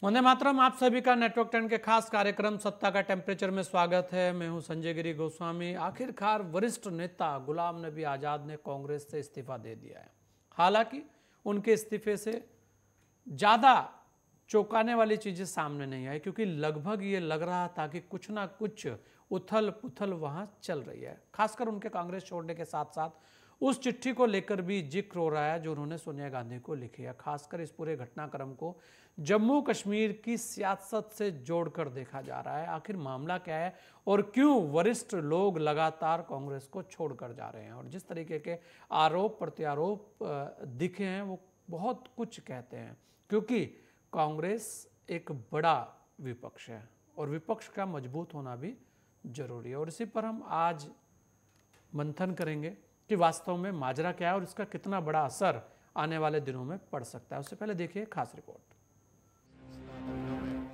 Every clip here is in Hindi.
वंदे मातरम। आप सभी का नेटवर्क 10 के खास कार्यक्रम सत्ता का टेम्परेचर में स्वागत है। मैं हूं संजय गिरी गोस्वामी। आखिरकार वरिष्ठ नेता गुलाम नबी आजाद ने कांग्रेस से इस्तीफा दे दिया है। हालांकि उनके इस्तीफे से ज़्यादा चौंकाने वाली चीज़ें सामने नहीं आई, क्योंकि लगभग ये लग रहा था कि कुछ ना कुछ उथल पुथल वहाँ चल रही है। खासकर उनके कांग्रेस छोड़ने के साथ साथ उस चिट्ठी को लेकर भी जिक्र हो रहा है जो उन्होंने सोनिया गांधी को लिखी है। खासकर इस पूरे घटनाक्रम को जम्मू कश्मीर की सियासत से जोड़कर देखा जा रहा है। आखिर मामला क्या है और क्यों वरिष्ठ लोग लगातार कांग्रेस को छोड़कर जा रहे हैं, और जिस तरीके के आरोप प्रत्यारोप दिखे हैं वो बहुत कुछ कहते हैं, क्योंकि कांग्रेस एक बड़ा विपक्ष है और विपक्ष का मजबूत होना भी जरूरी है। और इसी पर हम आज मंथन करेंगे कि वास्तव में माजरा क्या है और इसका कितना बड़ा असर आने वाले दिनों में पड़ सकता है। उससे पहले देखिए खास रिपोर्ट।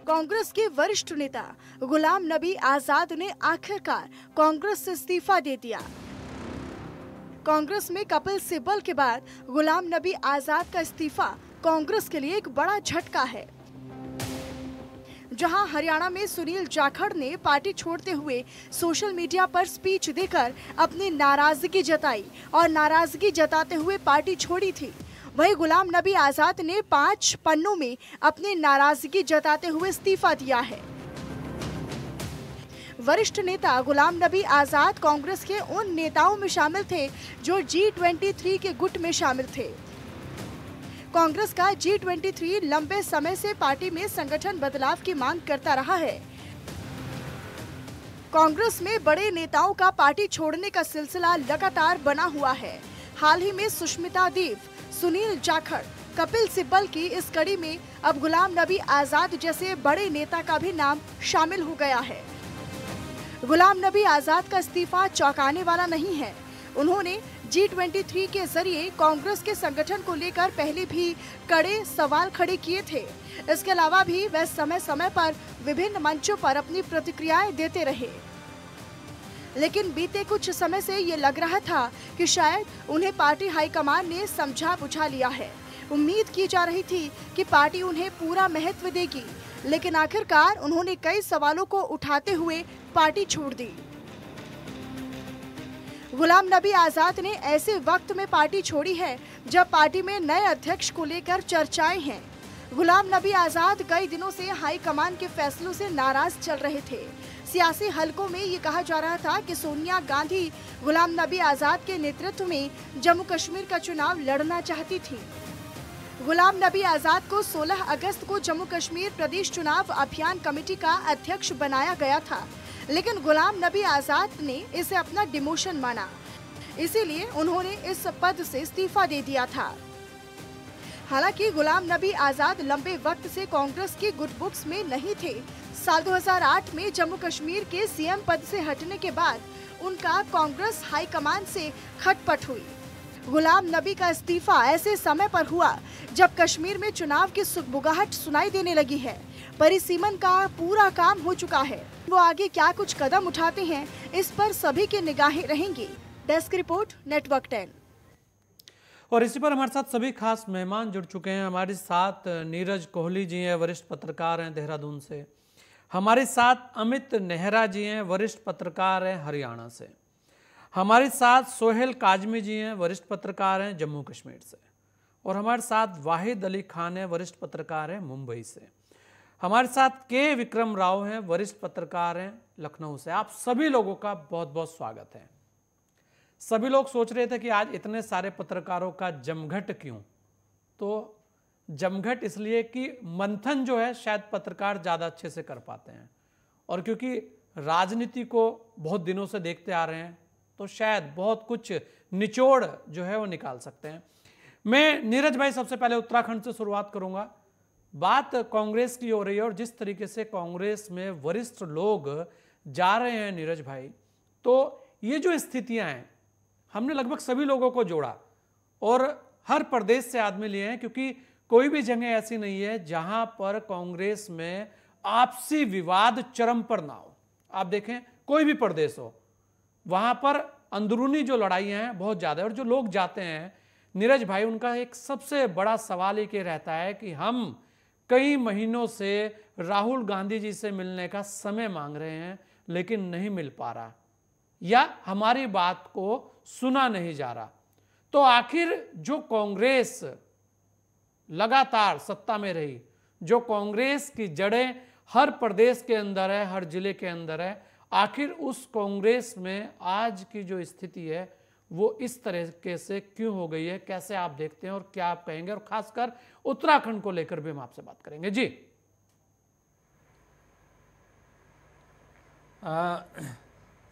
कांग्रेस के वरिष्ठ नेता गुलाम नबी आजाद ने आखिरकार कांग्रेस से इस्तीफा दे दिया। कांग्रेस में कपिल सिब्बल के बाद गुलाम नबी आजाद का इस्तीफा कांग्रेस के लिए एक बड़ा झटका है। जहां हरियाणा में सुनील जाखड़ ने पार्टी छोड़ते हुए सोशल मीडिया पर स्पीच देकर अपनी नाराजगी जताई और नाराजगी जताते हुए पार्टी छोड़ी थी, वहीं गुलाम नबी आजाद ने 5 पन्नों में अपनी नाराजगी जताते हुए इस्तीफा दिया है। वरिष्ठ नेता गुलाम नबी आजाद कांग्रेस के उन नेताओं में शामिल थे जो G23 के गुट में शामिल थे। कांग्रेस का G23 लंबे समय से पार्टी में संगठन बदलाव की मांग करता रहा है। कांग्रेस में बड़े नेताओं का पार्टी छोड़ने का सिलसिला लगातार बना हुआ है। हाल ही में सुष्मिता देव, सुनील जाखड़, कपिल सिब्बल की इस कड़ी में अब गुलाम नबी आजाद जैसे बड़े नेता का भी नाम शामिल हो गया है। गुलाम नबी आजाद का इस्तीफा चौंकाने वाला नहीं है। उन्होंने G23 के जरिए कांग्रेस के संगठन को लेकर पहले भी कड़े सवाल खड़े किए थे। इसके अलावा भी वह समय समय पर विभिन्न मंचों पर अपनी प्रतिक्रियाएं देते रहे, लेकिन बीते कुछ समय से ये लग रहा था कि शायद उन्हें पार्टी हाईकमान ने समझा बुझा लिया है। उम्मीद की जा रही थी कि पार्टी उन्हें पूरा महत्व देगी, लेकिन आखिरकार उन्होंने कई सवालों को उठाते हुए पार्टी छोड़ दी। गुलाम नबी आजाद ने ऐसे वक्त में पार्टी छोड़ी है जब पार्टी में नए अध्यक्ष को लेकर चर्चाएं हैं। गुलाम नबी आजाद कई दिनों से हाईकमान के फैसलों से नाराज चल रहे थे। सियासी हलकों में ये कहा जा रहा था कि सोनिया गांधी गुलाम नबी आजाद के नेतृत्व में जम्मू कश्मीर का चुनाव लड़ना चाहती थी। गुलाम नबी आजाद को 16 अगस्त को जम्मू कश्मीर प्रदेश चुनाव अभियान कमेटी का अध्यक्ष बनाया गया था, लेकिन गुलाम नबी आजाद ने इसे अपना डिमोशन माना, इसीलिए उन्होंने इस पद से इस्तीफा दे दिया था। हालांकि गुलाम नबी आजाद लंबे वक्त से कांग्रेस की गुड बुक्स में नहीं थे। साल 2008 में जम्मू कश्मीर के सीएम पद से हटने के बाद उनका कांग्रेस हाईकमान से खटपट हुई। गुलाम नबी का इस्तीफा ऐसे समय पर हुआ जब कश्मीर में चुनाव की सुगबुगाहट सुनाई देने लगी है। परिसीमन का पूरा काम हो चुका है। वो आगे क्या कुछ कदम उठाते हैं, इस पर सभी की निगाहें रहेंगी। Desk report, network 10। और इसी पर हमारे साथ सभी खास मेहमान जुड़ चुके हैं। हमारे साथ नीरज कोहली जी हैं, वरिष्ठ पत्रकार हैं देहरादून से। हमारे साथ अमित नेहरा जी हैं, वरिष्ठ पत्रकार हैं हरियाणा से। हमारे साथ सोहेल काजमी जी हैं, वरिष्ठ पत्रकार हैं जम्मू कश्मीर से। और हमारे साथ वाहिद अली खान हैं, वरिष्ठ पत्रकार हैं मुंबई से। हमारे साथ के विक्रम राव हैं, वरिष्ठ पत्रकार हैं लखनऊ से। आप सभी लोगों का बहुत बहुत स्वागत है। सभी लोग सोच रहे थे कि आज इतने सारे पत्रकारों का जमघट क्यों, तो जमघट इसलिए कि मंथन जो है शायद पत्रकार ज़्यादा अच्छे से कर पाते हैं, और क्योंकि राजनीति को बहुत दिनों से देखते आ रहे हैं तो शायद बहुत कुछ निचोड़ जो है वो निकाल सकते हैं। मैं नीरज भाई सबसे पहले उत्तराखंड से शुरुआत करूंगा। बात कांग्रेस की हो रही है और जिस तरीके से कांग्रेस में वरिष्ठ लोग जा रहे हैं नीरज भाई, तो ये जो स्थितियां हैं, हमने लगभग सभी लोगों को जोड़ा और हर प्रदेश से आदमी लिए हैं, क्योंकि कोई भी जगह ऐसी नहीं है जहां पर कांग्रेस में आपसी विवाद चरम पर ना हो। आप देखें कोई भी प्रदेश हो, वहां पर अंदरूनी जो लड़ाइयां हैं बहुत ज्यादा है। और जो लोग जाते हैं नीरज भाई, उनका एक सबसे बड़ा सवाल ये रहता है कि हम कई महीनों से राहुल गांधी जी से मिलने का समय मांग रहे हैं, लेकिन नहीं मिल पा रहा या हमारी बात को सुना नहीं जा रहा। तो आखिर जो कांग्रेस लगातार सत्ता में रही, जो कांग्रेस की जड़ें हर प्रदेश के अंदर है, हर जिले के अंदर है, आखिर उस कांग्रेस में आज की जो स्थिति है वो इस तरीके से क्यों हो गई है, कैसे आप देखते हैं और क्या आप कहेंगे, और खासकर उत्तराखंड को लेकर भी हम आपसे बात करेंगे। जी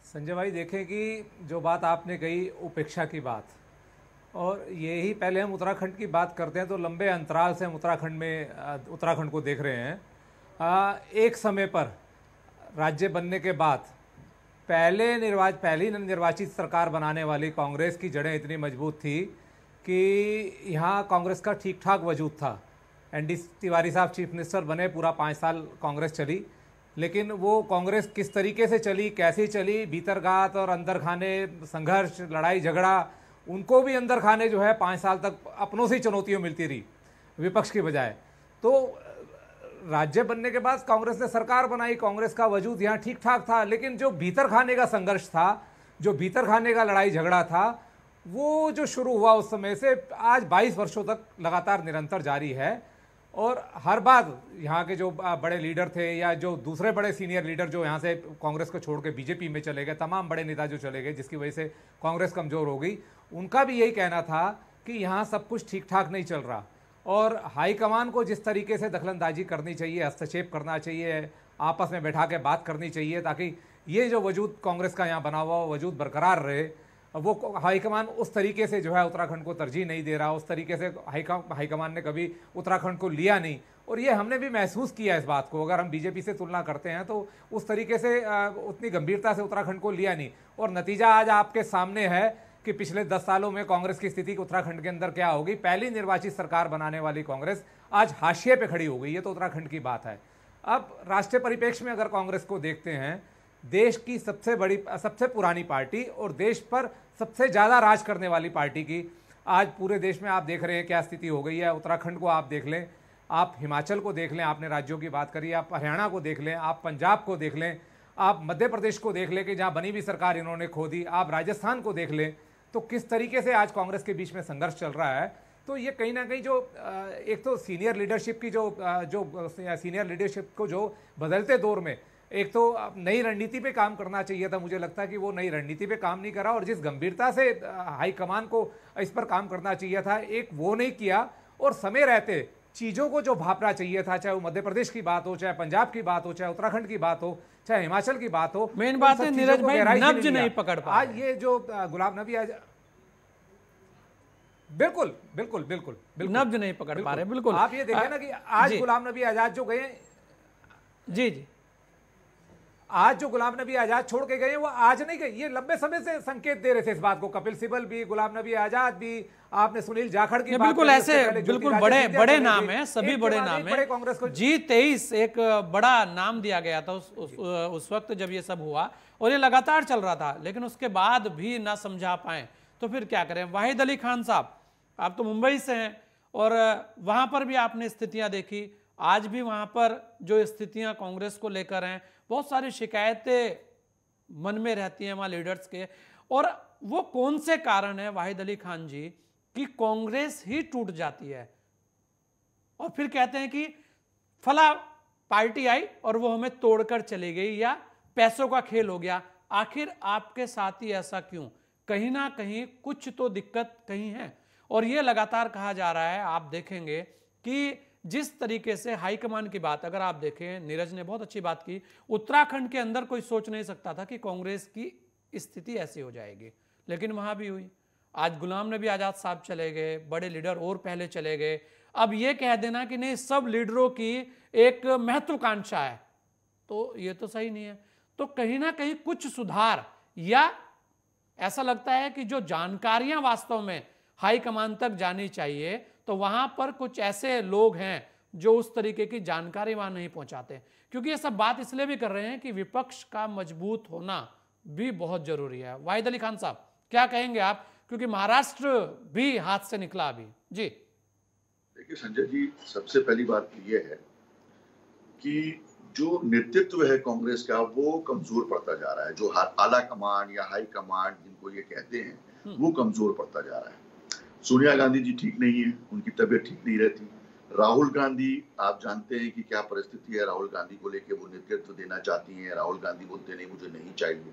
संजय भाई, देखें कि जो बात आपने कही उपेक्षा की बात, और यही पहले हम उत्तराखंड की बात करते हैं तो लंबे अंतराल से हम उत्तराखंड को देख रहे हैं। एक समय पर राज्य बनने के बाद पहली निर्वाचित सरकार बनाने वाली कांग्रेस की जड़ें इतनी मजबूत थी कि यहाँ कांग्रेस का ठीक ठाक वजूद था। एनडी तिवारी साहब चीफ मिनिस्टर बने, पूरा 5 साल कांग्रेस चली, लेकिन वो कांग्रेस किस तरीके से चली, कैसी चली, भीतरघात और अंदर खाने संघर्ष, लड़ाई झगड़ा, उनको भी अंदर खाने जो है 5 साल तक अपनों से चुनौतियाँ मिलती रही विपक्ष की बजाय। तो राज्य बनने के बाद कांग्रेस ने सरकार बनाई, कांग्रेस का वजूद यहाँ ठीक ठाक था, लेकिन जो भीतर खाने का संघर्ष था, जो भीतर खाने का लड़ाई झगड़ा था, वो जो शुरू हुआ उस समय से आज 22 वर्षों तक लगातार निरंतर जारी है। और हर बार यहाँ के जो बड़े लीडर थे या जो दूसरे बड़े सीनियर लीडर जो यहाँ से कांग्रेस को छोड़ के बीजेपी में चले गए, तमाम बड़े नेता जो चले गए जिसकी वजह से कांग्रेस कमजोर हो गई, उनका भी यही कहना था कि यहाँ सब कुछ ठीक ठाक नहीं चल रहा और हाईकमान को जिस तरीके से दखलंदाजी करनी चाहिए, हस्तक्षेप करना चाहिए, आपस में बैठा के बात करनी चाहिए ताकि ये जो वजूद कांग्रेस का यहाँ बना हुआ वजूद बरकरार रहे, वो हाईकमान उस तरीके से जो है उत्तराखंड को तरजीह नहीं दे रहा, उस तरीके से हाईकमान ने कभी उत्तराखंड को लिया नहीं। और ये हमने भी महसूस किया इस बात को, अगर हम बीजेपी से तुलना करते हैं तो उस तरीके से उतनी गंभीरता से उत्तराखंड को लिया नहीं। और नतीजा आज आपके सामने है कि पिछले 10 सालों में कांग्रेस की स्थिति उत्तराखंड के अंदर क्या होगी। पहली निर्वाचित सरकार बनाने वाली कांग्रेस आज हाशिए पे खड़ी हो गई, ये तो उत्तराखंड की बात है। अब राष्ट्रीय परिप्रेक्ष्य में अगर कांग्रेस को देखते हैं, देश की सबसे पुरानी पार्टी और देश पर सबसे ज़्यादा राज करने वाली पार्टी की आज पूरे देश में आप देख रहे हैं क्या स्थिति हो गई है। उत्तराखंड को आप देख लें, आप हिमाचल को देख लें, आपने राज्यों की बात करी, आप हरियाणा को देख लें, आप पंजाब को देख लें, आप मध्य प्रदेश को देख लें कि जहाँ बनी हुई सरकार इन्होंने खो दी, आप राजस्थान को देख लें, तो किस तरीके से आज कांग्रेस के बीच में संघर्ष चल रहा है। तो ये कहीं ना कहीं जो एक तो सीनियर लीडरशिप की जो सीनियर लीडरशिप को जो बदलते दौर में एक तो नई रणनीति पे काम करना चाहिए था, मुझे लगता है कि वो नई रणनीति पे काम नहीं करा और जिस गंभीरता से हाईकमान को इस पर काम करना चाहिए था, एक वो नहीं किया। और समय रहते चीज़ों को जो भापना चाहिए था, चाहे वो मध्य प्रदेश की बात हो, चाहे पंजाब की बात हो, चाहे उत्तराखंड की बात हो, चाहे हिमाचल की बात हो, मेन बात है नीरज भाई नब्ज नहीं पकड़ पा। आज ये जो गुलाम नबी आज बिल्कुल बिल्कुल बिल्कुल बिल्कुल नब्ज नहीं पकड़ पा रहे। बिल्कुल आप ये देखें ना कि आज गुलाम नबी आजाद जो गए, जी आज जो गुलाम नबी आजाद छोड़ के गए वो आज नहीं गए, ये लंबे समय से संकेत दे रहे थे इस बात को। कपिल सिब्बल भी, गुलाम नबी आजाद भी, आपने सुनील जाखड़ की बात, बिल्कुल ऐसे बिल्कुल बड़े नाम हैं, सभी बड़े नाम हैं। कांग्रेस को G23 एक बड़ा नाम दिया गया था उस वक्त जब ये सब हुआ और ये लगातार चल रहा था, लेकिन उसके बाद भी ना समझा पाए तो फिर क्या करें। वाहिद अली खान साहब, आप तो मुंबई से हैं और वहां पर भी आपने स्थितियां देखी, आज भी वहां पर जो स्थितियां कांग्रेस को लेकर हैं, बहुत सारी शिकायतें मन में रहती हैं वहां लीडर्स के। और वो कौन से कारण है वाहिद अली खान जी कि कांग्रेस ही टूट जाती है और फिर कहते हैं कि फला पार्टी आई और वो हमें तोड़कर चली गई या पैसों का खेल हो गया। आखिर आपके साथ ही ऐसा क्यों? कहीं ना कहीं कुछ तो दिक्कत कहीं है और ये लगातार कहा जा रहा है। आप देखेंगे कि जिस तरीके से हाईकमान की बात अगर आप देखें, नीरज ने बहुत अच्छी बात की, उत्तराखंड के अंदर कोई सोच नहीं सकता था कि कांग्रेस की स्थिति ऐसी हो जाएगी, लेकिन वहां भी हुई। आज गुलाम नबी आजाद साहब चले गए, बड़े लीडर और पहले चले गए। अब ये कह देना कि नहीं सब लीडरों की एक महत्वाकांक्षा है, तो ये तो सही नहीं है। तो कहीं ना कहीं कुछ सुधार या ऐसा लगता है कि जो जानकारियां वास्तव में हाईकमान तक जानी चाहिए, तो वहां पर कुछ ऐसे लोग हैं जो उस तरीके की जानकारी वहां नहीं पहुंचाते। क्योंकि ये सब बात इसलिए भी कर रहे हैं कि विपक्ष का मजबूत होना भी बहुत जरूरी है। वाहिद अली खान साहब क्या कहेंगे आप, क्योंकि महाराष्ट्र भी हाथ से निकला अभी। जी देखिए संजय जी, सबसे पहली बात ये है कि जो नेतृत्व है कांग्रेस का वो कमजोर पड़ता जा रहा है। जो आला कमान या हाई कमांड जिनको ये कहते हैं वो कमजोर पड़ता जा रहा है। सोनिया गांधी जी ठीक नहीं है, उनकी तबीयत ठीक नहीं रहती। राहुल गांधी, आप जानते हैं कि क्या परिस्थिति है राहुल गांधी को लेके, वो नेतृत्व देना चाहती हैं। राहुल गांधी बोलते नहीं, मुझे नहीं चाहिए।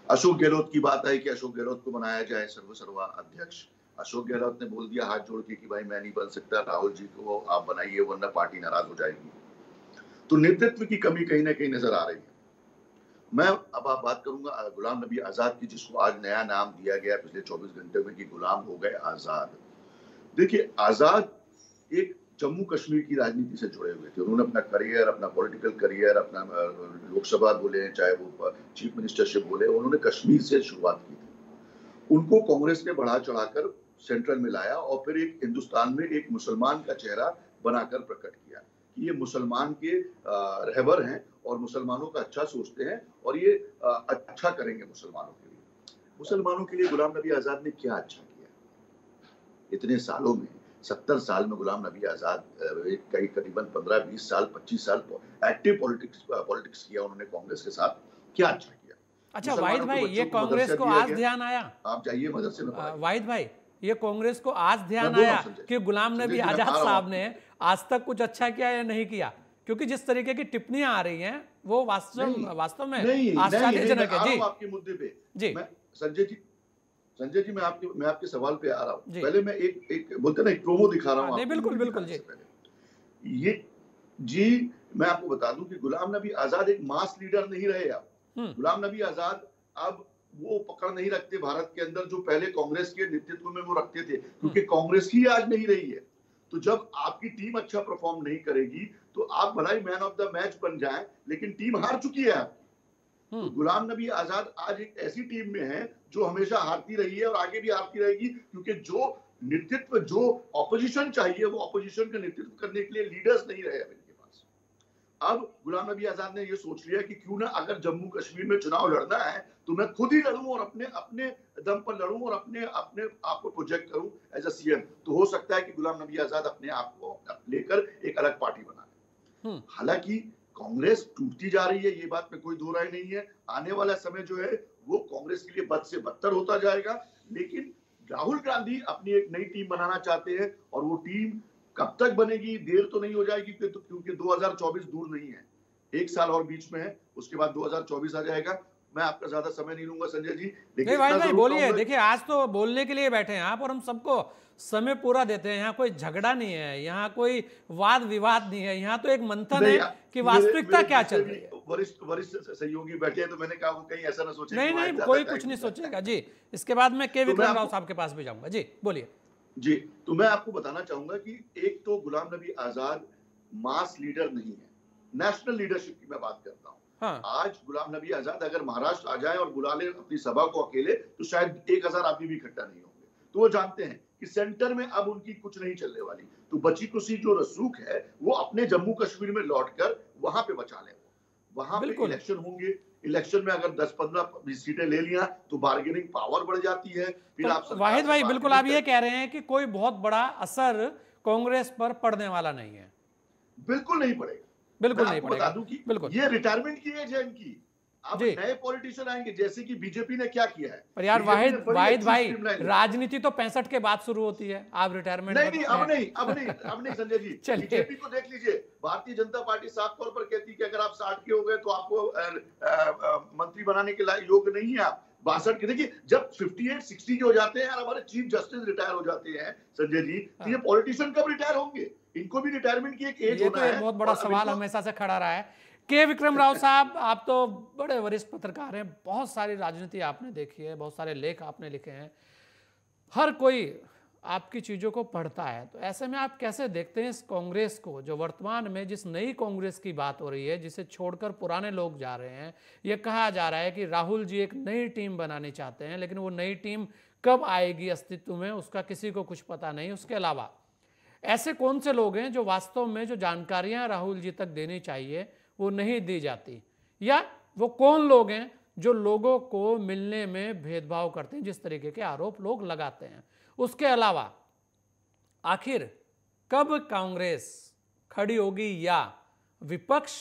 अशोक गहलोत की बात आई कि अशोक गहलोत को बनाया जाए सर्वसर्वा अध्यक्ष। अशोक गहलोत ने बोल दिया हाथ जोड़ के कि भाई मैं नहीं बन सकता, राहुल जी को आप बनाइए वरना पार्टी नाराज हो जाएगी। तो नेतृत्व की कमी कहीं ना कहीं नजर आ रही है। मैं अब आप बात करूंगा गुलाम नबी आजाद की, जिसको आज नया नाम दिया गया पिछले 24 घंटे में कि गुलाम हो गए आजाद। देखिए, आजाद एक जम्मू कश्मीर की राजनीति से जुड़े हुए थे। उन्होंने अपना करियर, अपना पॉलिटिकल करियर, अपना लोकसभा बोले चाहे वो चीफ मिनिस्टरशिप बोले, उन्होंने कश्मीर से शुरुआत की थी। उनको कांग्रेस ने बढ़ा चढ़ाकर सेंट्रल में लाया और फिर एक हिंदुस्तान में एक मुसलमान का चेहरा बनाकर प्रकट किया कि ये मुसलमान के रहबर हैं और मुसलमानों का अच्छा सोचते हैं और ये अच्छा करेंगे मुसलमानों के लिए। मुसलमानों के लिए गुलाम नबी आजाद ने क्या अच्छा किया? इतने सालों में, 70 साल में गुलाम नबी आजाद कई करीबन 15-20 साल 25 साल एक्टिव पॉलिटिक्स किया उन्होंने कांग्रेस के साथ। क्या अच्छा किया? अच्छा वाहिद भाई, ये कांग्रेस को आज ध्यान आया, आप जाइए मदरसे में। वाहिद भाई, ये कांग्रेस को आज ध्यान आया कि गुलाम नबी आजाद साहब ने आज तक कुछ अच्छा किया या नहीं किया? क्योंकि जिस तरीके की टिप्पणियां आ रही हैं वो वास्तव में आश्चर्यजनक है। जी, आपके मुद्दे पे जी संजय जी मैं आपके सवाल पे आ रहा हूँ। पहले मैं एक बोलते ना एक प्रोमो दिखा रहा हूँ। बिल्कुल जी। ये जी मैं आपको बता दूं कि गुलाम नबी आजाद एक मास लीडर नहीं रहे। अब गुलाम नबी आजाद अब वो पकड़ नहीं रखते भारत के अंदर जो पहले कांग्रेस के नेतृत्व में वो रखते थे, क्योंकि कांग्रेस ही आज नहीं रही है। तो जब आपकी टीम अच्छा परफॉर्म नहीं करेगी तो आप भला ही मैन ऑफ द मैच बन जाएं, लेकिन टीम हार चुकी है। तो गुलाम नबी आजाद आज एक ऐसी टीम में है जो हमेशा हारती रही है और आगे भी हारती रहेगी, क्योंकि जो नेतृत्व, जो ऑपोजिशन चाहिए, वो ऑपोजिशन का नेतृत्व करने के लिए लीडर्स नहीं रहे अब इनके पास। अब गुलाम नबी आजाद ने ये सोच लिया कि क्यों ना अगर जम्मू कश्मीर में चुनाव लड़ना है तो मैं खुद ही लड़ूं और अपने दम पर लड़ूं और अपने आप को प्रोजेक्ट करूं एज अ सीएम। तो हो सकता है कि गुलाम नबी आजाद अपने आप को लेकर एक अलग पार्टी बना ले। हालांकि कांग्रेस टूटती जा रही है, ये बात में कोई दो राय नहीं है। आने वाला समय जो है वो कांग्रेस के लिए बद से बदतर होता जाएगा, लेकिन राहुल गांधी अपनी एक नई टीम बनाना चाहते हैं और वो टीम कब तक बनेगी, देर तो नहीं हो जाएगी क्योंकि 2024 दूर नहीं है, 1 साल और बीच में है, उसके बाद 2024 आ जाएगा। मैं आपका ज्यादा समय नहीं लूंगा संजय जी, लेकिन भाई बोलिए। देखिए, आज तो बोलने के लिए बैठे हैं आप और हम सबको समय पूरा देते हैं। यहाँ कोई झगड़ा नहीं है, यहाँ कोई वाद विवाद नहीं है, यहाँ तो एक मंथन है कि वास्तविकता क्या चल रही है। वरिष्ठ सहयोगी बैठे हैं तो मैंने कहा कहीं ऐसा ना सोचे। नहीं, कोई कुछ नहीं सोचेगा जी। इसके बाद मैं के विक्रम राव साहब के पास भी जाऊंगा। जी बोलिए। जी, तो मैं आपको बताना चाहूंगा कि एक तो गुलाम नबी आजाद मास लीडर नहीं है, नेशनल लीडरशिप की मैं बात करता हूँ। आज गुलाम नबी आजाद अगर महाराष्ट्र आ जाए और बुला ले अपनी सभा को अकेले तो शायद 1000 आदमी भी इकट्ठा नहीं होंगे। तो वो जानते हैं कि सेंटर में अब उनकी कुछ नहीं चलने वाली, तो बची कुछ जो रसूख है वो अपने जम्मू कश्मीर में लौटकर वहां पे बचा ले। वहां पे इलेक्शन होंगे, इलेक्शन में अगर 10-15 सीटें ले लिया तो बार्गेनिंग पावर बढ़ जाती है। फिर आप वाहिद भाई, बिल्कुल आप ये कह रहे हैं कि कोई बहुत बड़ा असर कांग्रेस पर पड़ने वाला नहीं है? बिल्कुल नहीं पड़ेगा, बिल्कुल नहीं पड़ेगा। बता दूं कि बिल्कुल ये रिटायरमेंट की एज है इनकी। अब नए पॉलिटिशियन आएंगे, जैसे कि बीजेपी ने क्या किया है। पर यार वाहिद भाई, राजनीति तो 65 के बाद शुरू होती है, आप रिटायरमेंट नहीं, अब नहीं संजय जी। बीजेपी को देख लीजिए, भारतीय जनता पार्टी साफ तौर पर कहती है कि अगर आप 60 के हो गए तो आपको मंत्री बनाने के लायक योग्य नहीं है आप। 62 के, देखिए जब 58-60 के हो जाते हैं यार, हमारे चीफ जस्टिस रिटायर हो जाते हैं संजय जी, तो ये पॉलिटिशियन कब रिटायर होंगे? इनको भी रिटायरमेंट की एक एज होना है। बहुत बड़ा सवाल हमेशा से खड़ा रहा है। के विक्रम राव साहब, आप तो बड़े वरिष्ठ पत्रकार हैं, बहुत सारी राजनीति आपने देखी है, बहुत सारे लेख आपने लिखे हैं, हर कोई आपकी चीज़ों को पढ़ता है। तो ऐसे में आप कैसे देखते हैं इस कांग्रेस को, जो वर्तमान में जिस नई कांग्रेस की बात हो रही है, जिसे छोड़कर पुराने लोग जा रहे हैं? ये कहा जा रहा है कि राहुल जी एक नई टीम बनानी चाहते हैं, लेकिन वो नई टीम कब आएगी अस्तित्व में उसका किसी को कुछ पता नहीं। उसके अलावा ऐसे कौन से लोग हैं जो वास्तव में जो जानकारियां राहुल जी तक देनी चाहिए वो नहीं दी जाती, या वो कौन लोग हैं जो लोगों को मिलने में भेदभाव करते हैं, जिस तरीके के आरोप लोग लगाते हैं? उसके अलावा आखिर कब कांग्रेस खड़ी होगी या विपक्ष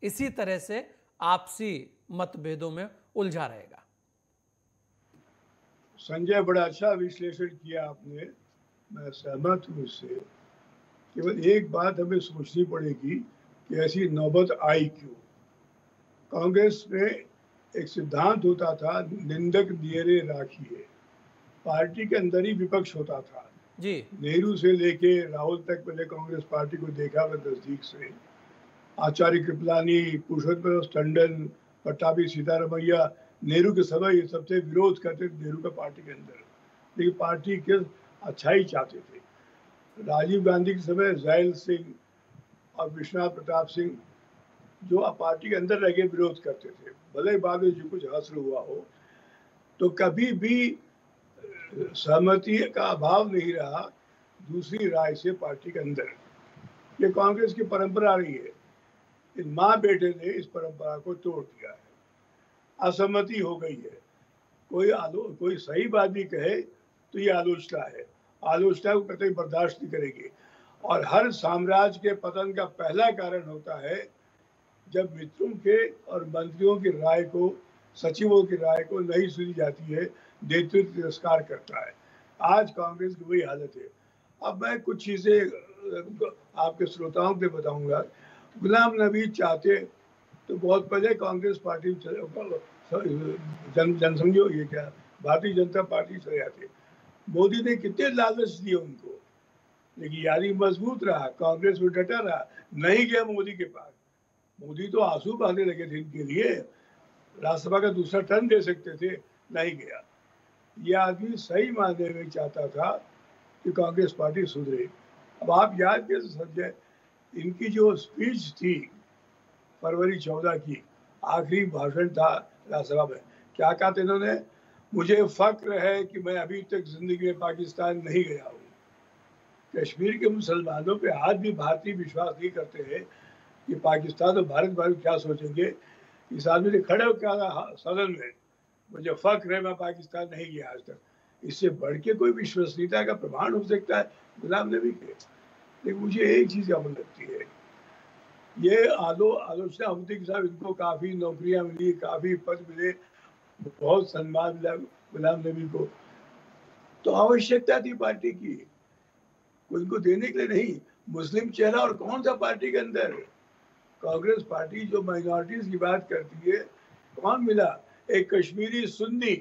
इसी तरह से आपसी मतभेदों में उलझा रहेगा? संजय, बड़ा अच्छा विश्लेषण किया आपने, मैं सहमत हूँ इससे। केवल एक बात हमें सोचनी पड़ेगी कि ऐसी नौबत आई क्यों। कांग्रेस में एक सिद्धांत होता था, निंदक दियरे राखिए। पार्टी के अंदर ही विपक्ष होता था जी। नेहरू से लेके राहुल तक मैंने कांग्रेस पार्टी को देखा मैं नजदीक से। आचार्य कृपलानी, पुरुषोत्तम टंडन, पट्टाभी सीतारमैया नेहरू के समय ये सबसे विरोध करते थे नेहरू का पार्टी के अंदर, लेकिन पार्टी के अच्छाई चाहते थे। राजीव गांधी के समय जैल सिंह और विश्वनाथ प्रताप सिंह जो पार्टी के अंदर रह के विरोध करते थे, भले ही बाद में जो कुछ हासिल हुआ हो, तो कभी भी सहमति का अभाव नहीं रहा दूसरी राय से पार्टी के अंदर। ये कांग्रेस की परंपरा रही है। इन माँ बेटे ने इस परंपरा को तोड़ दिया है। असहमति हो गई है, कोई सही बात भी कहे तो ये आलोचना है, आलोचना को कतई बर्दाश्त नहीं करेगी। और हर साम्राज्य के पतन का पहला कारण होता है जब मित्रों के और मंत्रियों की राय को, सचिवों की राय को नहीं सुनी जाती है, नेतृत्व तिरस्कार करता है। आज कांग्रेस की वही हालत है। अब मैं कुछ चीजें आपके श्रोताओं को बताऊंगा। गुलाम नबी चाहते तो बहुत पहले कांग्रेस पार्टी जनसंघ ये क्या भारतीय जनता पार्टी चले जाते। मोदी ने कितने लालच दिए उनको, लेकिन यारी मजबूत रहा, कांग्रेस में डटा रहा, नहीं गया मोदी के पास। मोदी तो आंसू बहाने लगे थे इनके लिए, राज्यसभा का दूसरा टर्म दे सकते थे, नहीं गया। ये आदमी सही मायने में चाहता था कि कांग्रेस पार्टी सुधरे। अब आप याद कीजिए संजय, इनकी जो स्पीच थी फरवरी 14 की, आखिरी भाषण था राज्यसभा में, क्या कहा था इन्होंने? मुझे फक्र है कि मैं अभी तक जिंदगी में पाकिस्तान नहीं गया हूँ। कश्मीर के मुसलमानों पे आज भी भारतीय विश्वास नहीं करते हैं कि पाकिस्तान और भारत बारे में क्या सोचेंगे। इस आदमी ने खड़े होकर कहा सदन में, मुझे फक्र है मैं पाकिस्तान नहीं गया आज तक। इससे बढ़ के कोई विश्वसनीयता का प्रमाण हो सकता है गुलाम नबी के? लेकिन मुझे एक चीज अमल लगती है, ये आलोचना होती कि साहब इनको काफी नौकरियां मिली, काफी पद मिले, बहुत सम्मान मिला गुलाम नबी को, तो आवश्यकता थी पार्टी की, उनको देने के लिए नहीं। मुस्लिम चेहरा और कौन सा पार्टी के अंदर? कांग्रेस पार्टी जो माइनॉरिटीज की बात करती है, कौन मिला? एक कश्मीरी सुन्नी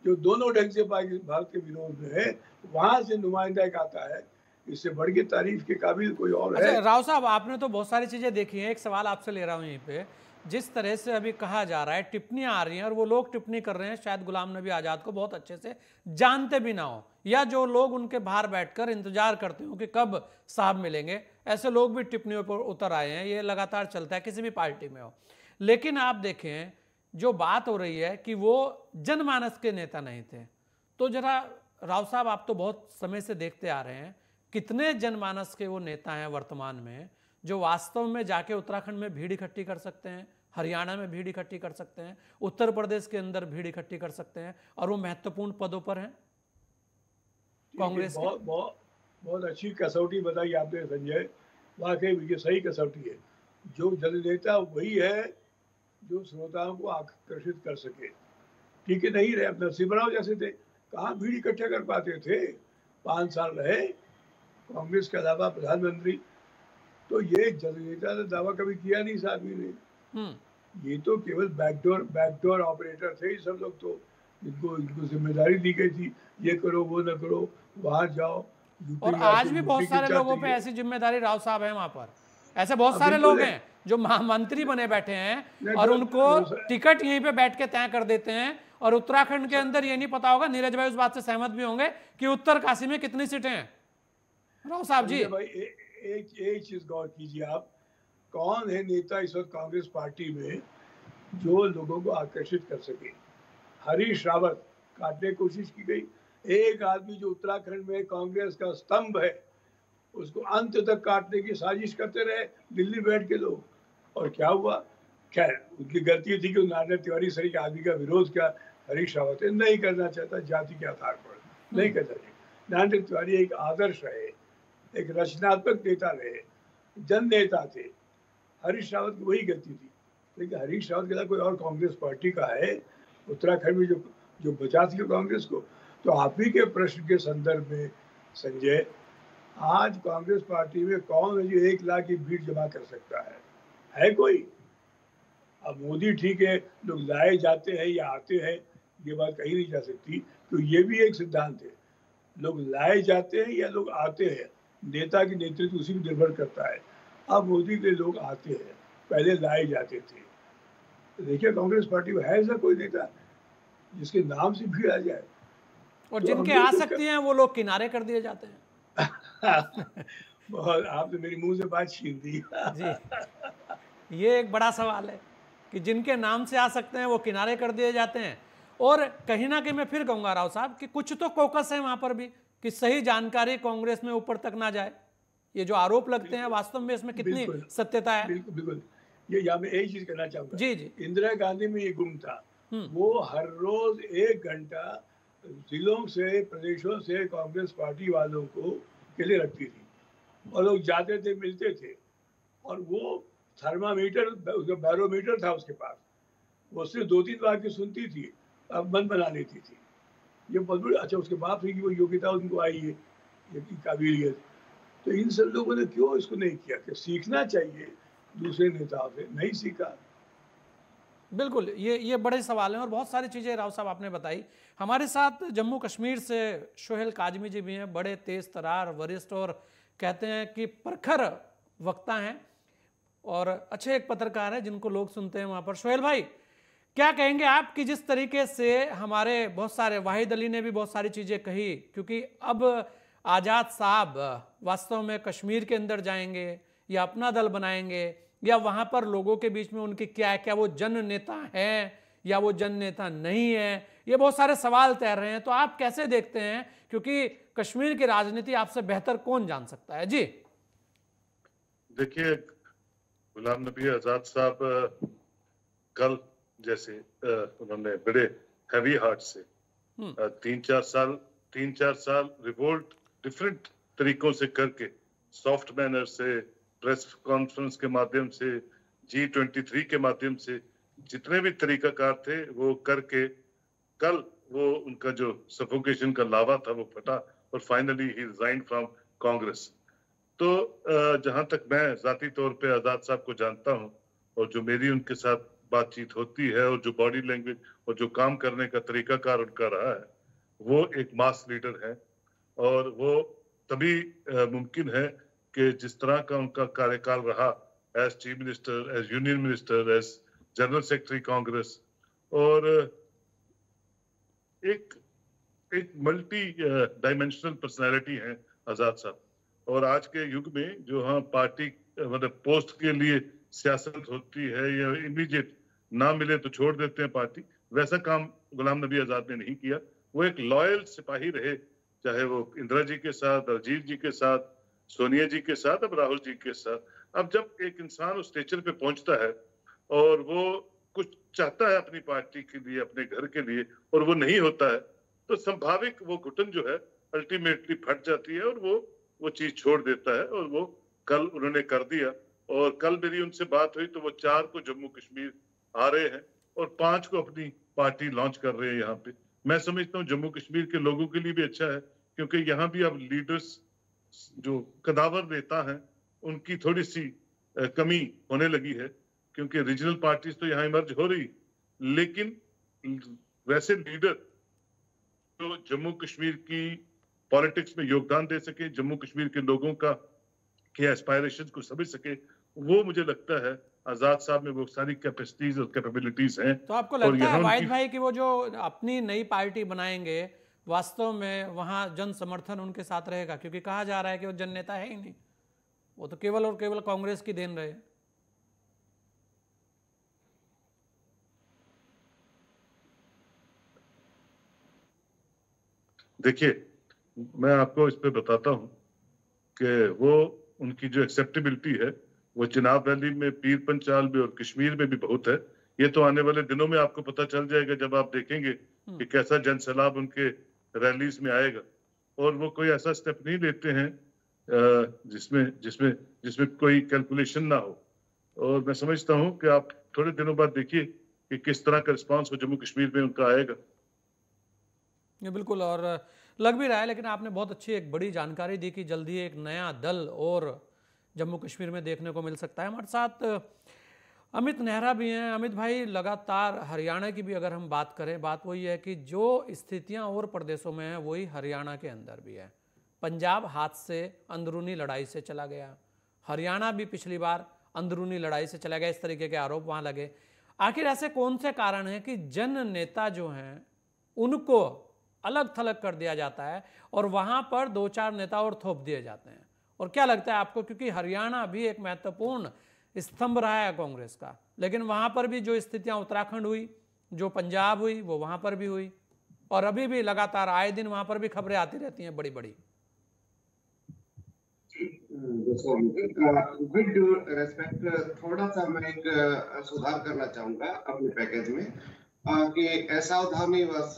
जो दोनों ढंग से भारत के विरोध में है, वहां से नुमाइंदा एक आता है। इससे बढ़ के तारीफ के काबिल कोई और है? राव साहब, आपने तो बहुत सारी चीजें देखी हैं। एक सवाल आपसे ले रहा हूं यहीं पे, जिस तरह से अभी कहा जा रहा है, टिप्पणियां आ रही हैं और वो लोग टिप्पणी कर रहे हैं शायद गुलाम नबी आजाद को बहुत अच्छे से जानते भी ना हो, या जो लोग उनके बाहर बैठकर इंतजार करते हो कि कब साहब मिलेंगे, ऐसे लोग भी टिप्पणियों पर उतर आए हैं। ये लगातार चलता है किसी भी पार्टी में हो। लेकिन आप देखें, जो बात हो रही है कि वो जनमानस के नेता नहीं थे, तो जरा राव साहब, आप तो बहुत समय से देखते आ रहे हैं, कितने जनमानस के वो नेता हैं वर्तमान में जो वास्तव में जाके उत्तराखंड में भीड़ इकट्ठी कर सकते हैं, हरियाणा में भीड़ इकट्ठी कर सकते हैं, उत्तर प्रदेश के अंदर भीड़ इकट्ठी कर सकते हैं, और वो महत्वपूर्ण पदों पर हैं कांग्रेस? बहुत अच्छी कसौटी बताई आपने संजय, वाकई ये सही कसौटी है। जो जननेता वही है जो श्रोताओं को आकर्षित कर सके। ठीक है, नहीं रहे, अपना नरसिम्हा जैसे थे, कहाँ भीड़ इकट्ठा कर पाते थे? 5 साल रहे कांग्रेस के अलावा प्रधानमंत्री, तो ये जननेता ने दावा कभी किया नहीं इस आदमी ने। ये तो केवल बैकडोर ऑपरेटर थे ये सब लोग, तो इनको जिम्मेदारी दी गई थी, ये करो वो न करो, वहां जाओ। और आज भी बहुत सारे लोगों पे ऐसी जिम्मेदारी राव साहब है वहां पर। ऐसे बहुत सारे लोग हैं जो महामंत्री बने बैठे हैं और उनको टिकट यहीं पे बैठ के तय कर देते हैं। और उत्तराखंड के अंदर ये नहीं पता होगा, नीरज भाई उस बात से सहमत भी होंगे, कि उत्तरकाशी में कितनी सीटें हैं। राव साहब जी, भाई एक चीज गौर कीजिए आप, कौन है नेता इस वक्त कांग्रेस पार्टी में जो लोगों को आकर्षित कर सके? हरीश रावत काटने की कोशिश की गई, एक आदमी जो उत्तराखंड में कांग्रेस का स्तंभ है उसको अंत तक काटने की साजिश करते रहे दिल्ली बैठ के लोग, और क्या हुआ? खैर, उनकी गलती थी कि नारायण तिवारी सरी के आदमी का विरोध किया हरीश रावत नहीं करना चाहता, जाति के आधार पर नहीं करना चाहिए। नारायण तिवारी एक आदर्श है, एक रचनात्मक नेता रहे, जन नेता थे। हरीश रावत की वही गलती थी, लेकिन हरीश रावत के अलावा कोई और कांग्रेस पार्टी का है उत्तराखंड में जो बचा सके कांग्रेस को? तो आप ही के प्रश्न के संदर्भ में संजय, आज कांग्रेस पार्टी में कौन है जो 1 लाख की भीड़ जमा कर सकता है कोई? अब मोदी ठीक है, लोग लाए जाते हैं या आते हैं, ये बात कही नहीं जा सकती, तो ये भी एक सिद्धांत है, लोग लाए जाते हैं या लोग आते हैं, नेता की नेतृत्व उसी पर निर्भर करता है। अब मोदी के लोग आते हैं, पहले लाए जाते थे। देखिए कांग्रेस पार्टी में है ऐसा कोई नेता जिसके नाम से भीड़ आ जाए? और तो जिनके आ सकती हैं वो लोग किनारे कर दिए जाते हैं। बहुत, आपने मेरी मुंह से बात छीन दी। जी, ये एक बड़ा सवाल है कि जिनके नाम से आ सकते हैं वो किनारे कर दिए जाते हैं। और कहीं ना कहीं मैं फिर कहूंगा राव साहब कि कुछ तो कोकस है वहां पर भी कि सही जानकारी कांग्रेस में ऊपर तक ना जाए। ये जो आरोप लगते हैं वास्तव में इसमें कितनी सत्यता है? बिल्कुल बिल्कुल, ये यहाँ मैं एक चीज कहना चाहूंगा। जी जी, इंदिरा गांधी में ये गुण था, वो हर रोज 1 घंटा जिलों से, प्रदेशों से कांग्रेस पार्टी वालों को के लिए रखती थी, और लोग जाते थे, मिलते थे, और वो थर्मामीटर, बैरोमीटर था उसके पास, वो सिर्फ 2-3 बार की सुनती थी, अब मन बना लेती थी। ये बहुत बड़ी, अच्छा उसके बाद फिर वो योग्यता उनको आई है, ये काबिलियत। तो इन सब लोगों ने क्यों इसको नहीं किया कि सीखना चाहिए दूसरे नेताओं से, नहीं सीखा। बिल्कुल, ये बड़े सवाल हैं और बहुत सारी चीज़ें राव साहब आपने बताई। हमारे साथ जम्मू कश्मीर से सोहेल काजमी जी भी हैं, बड़े तेज तरार, वरिष्ठ और कहते हैं कि प्रखर वक्ता हैं और अच्छे एक पत्रकार हैं जिनको लोग सुनते हैं वहाँ पर। सोहेल भाई, क्या कहेंगे आप कि जिस तरीके से हमारे बहुत सारे, वाहिद अली ने भी बहुत सारी चीज़ें कही, क्योंकि अब आज़ाद साहब वास्तव में कश्मीर के अंदर जाएंगे या अपना दल बनाएंगे या वहाँ पर लोगों के बीच में उनकी क्या है, क्या वो जन नेता हैं या वो जन नेता नहीं है, ये बहुत सारे सवाल तैर रहे हैं। तो आप कैसे देखते हैं, क्योंकि कश्मीर की राजनीति आपसे बेहतर कौन जान सकता है? जी देखिए, गुलाम नबी आजाद साहब कल जैसे उन्होंने बड़े हैवी हार्ट से 3-4 साल रिवोल्ट डिफरेंट तरीकों से करके, सॉफ्ट मैनर से, प्रेस कॉन्फ्रेंस के माध्यम से, G23 के माध्यम से, जितने भी तरीकाकार थे वो करके, कल वो उनका जो सफोकेशन का लावा था वो फटा और finally he resign from Congress. तो जहां तक मैं जाती तौर पे आजाद साहब को जानता हूं और जो मेरी उनके साथ बातचीत होती है और जो बॉडी लैंग्वेज और जो काम करने का तरीकाकार उनका रहा है, वो एक मास लीडर है और वो तभी मुमकिन है कि जिस तरह का उनका कार्यकाल रहा as chief minister, as union minister, as general secretary Congress, और एक मल्टी डायमेंशनल पर्सनैलिटी है आजाद साहब। और आज के युग में जो हाँ पार्टी मतलब पोस्ट के लिए सियासत होती है या इमीडिएट ना मिले तो छोड़ देते हैं पार्टी, वैसा काम गुलाम नबी आजाद ने नहीं किया। वो एक लॉयल सिपाही रहे, चाहे वो इंदिरा जी के साथ, अजीत जी के साथ, सोनिया जी के साथ, अब राहुल जी के साथ। अब जब एक इंसान उस स्टेचर पे पहुंचता है और वो कुछ चाहता है अपनी पार्टी के लिए, अपने घर के लिए, और वो नहीं होता है, तो संभाविक वो घुटन जो है अल्टीमेटली फट जाती है और वो चीज छोड़ देता है। और वो कल उन्होंने कर दिया। और कल मेरी उनसे बात हुई तो वो 4 को जम्मू कश्मीर आ रहे हैं और 5 को अपनी पार्टी लॉन्च कर रहे हैं यहाँ पे। मैं समझता हूँ जम्मू कश्मीर के लोगों के लिए भी अच्छा है, क्योंकि यहाँ भी अब लीडर्स जो कदावर नेता हैं उनकी थोड़ी सी कमी होने लगी है, क्योंकि रीजनल पार्टीज तो यहाँ इमर्ज हो रही, लेकिन वैसे लीडर जो जम्मू कश्मीर की पॉलिटिक्स में योगदान दे सके, जम्मू कश्मीर के लोगों के एस्पायरेशंस को समझ सके, वो मुझे लगता है आजाद साहब में वो सारी कैपेसिटीज और कैपेबिलिटीज हैं। तो आपको लगता है वाहिद भाई कि वो जो अपनी नई पार्टी बनाएंगे वास्तव में वहां जन समर्थन उनके साथ रहेगा? क्योंकि कहा जा रहा है कि वो जन नेता है ही नहीं, वो तो केवल और केवल कांग्रेस की देन रहे। देखिए, मैं आपको इस पे बताता हूं कि वो उनकी जो एक्सेप्टेबिलिटी है वो चिनाब वैली में, पीर पंचाल में और कश्मीर में भी बहुत है। ये तो आने वाले दिनों में आपको पता चल जाएगा जब आप देखेंगे कि कैसा जनसैलाब उनके रैलीज में आएगा। और वो कोई ऐसा स्टेप नहीं लेते हैं जिसमें जिसमें जिसमें कोई कैलकुलेशन ना हो। और मैं समझता हूं कि आप थोड़े दिनों बाद देखिए कि किस तरह का रिस्पांस हो जम्मू कश्मीर में उनका आएगा। ये बिल्कुल, और लग भी रहा है, लेकिन आपने बहुत अच्छी एक बड़ी जानकारी दी कि जल्दी एक नया दल और जम्मू कश्मीर में देखने को मिल सकता है। हमारे साथ अमित नेहरा भी हैं। अमित भाई, लगातार हरियाणा की भी अगर हम बात करें, बात वही है कि जो स्थितियां और प्रदेशों में हैं वही हरियाणा के अंदर भी है। पंजाब हाथ से अंदरूनी लड़ाई से चला गया, हरियाणा भी पिछली बार अंदरूनी लड़ाई से चला गया, इस तरीके के आरोप वहां लगे। आखिर ऐसे कौन से कारण हैं कि जन नेता जो हैं उनको अलग थलग कर दिया जाता है और वहां पर 2-4 नेता और थोप दिए जाते हैं? और क्या लगता है आपको, क्योंकि हरियाणा भी एक महत्वपूर्ण स्तंभ रहा है कांग्रेस का, लेकिन वहां पर भी जो स्थितियां उत्तराखंड हुई, जो पंजाब हुई, वो वहां पर भी हुई, और अभी भी लगातार आए दिन वहां पर भी खबरें आती रहती हैं बड़ी बड़ी। विद ड्यू रेस्पेक्ट, थोड़ा सा मैं एक सुधार करना चाहूंगा अपने पैकेज में कि ऐसा उदाहरण नहीं, बस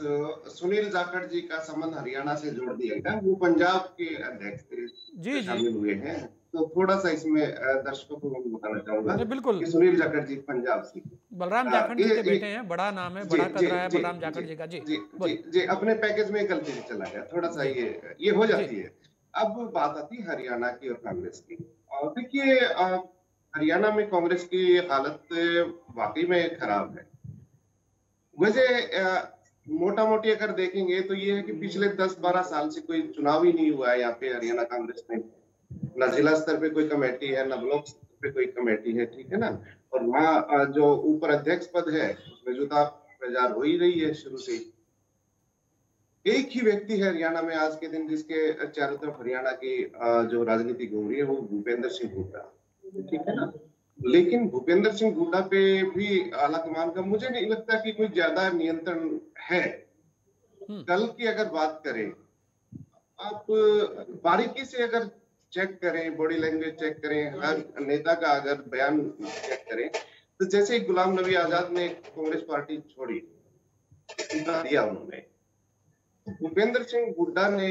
सुनील जाखड़ जी का संबंध हरियाणा से जोड़ दिया गया, वो पंजाब के अध्यक्ष शामिल हुए हैं। तो थोड़ा सा इसमें दर्शकों को मैं बताना चाहूंगा बिल्कुल कि सुनील जाखड़ जी पंजाब से, बलराम जाखड़ जी के बेटे हैं, बड़ा नाम है, बड़ा कदरा है बलराम जाखड़ जी का। जी, अपने पैकेज में गलती से चला गया थोड़ा सा, ये हो जाती है। अब बात आती है हरियाणा की और कांग्रेस की। और देखिए, हरियाणा में कांग्रेस की हालत वाकई में खराब है। वैसे मोटा मोटी अगर देखेंगे तो ये है कि पिछले 10-12 साल से कोई चुनाव ही नहीं हुआ है यहाँ पे हरियाणा कांग्रेस में। न जिला स्तर पे कोई कमेटी है, न ब्लॉक स्तर पे कोई कमेटी है, ठीक है ना। और वहाँ जो ऊपर अध्यक्ष पद है उसमें जुदा प्रचार हो ही रही है शुरू से ही। एक ही व्यक्ति है हरियाणा में आज के दिन जिसके चारों तरफ हरियाणा की जो राजनीति घूम रही है, वो भूपेंद्र सिंह हुड्डा, ठीक है ना। लेकिन भूपेंद्र सिंह हुड्डा पे भी आलाकमान का मुझे नहीं लगता कि कोई ज्यादा नियंत्रण है। कल की अगर बात करें, आप बारीकी से अगर चेक करें, बॉडी लैंग्वेज चेक करें, हर नेता का अगर बयान चेक करें, तो जैसे गुलाम नबी आजाद ने कांग्रेस पार्टी छोड़ी, दिया उन्होंने, भूपेंद्र सिंह हुड्डा ने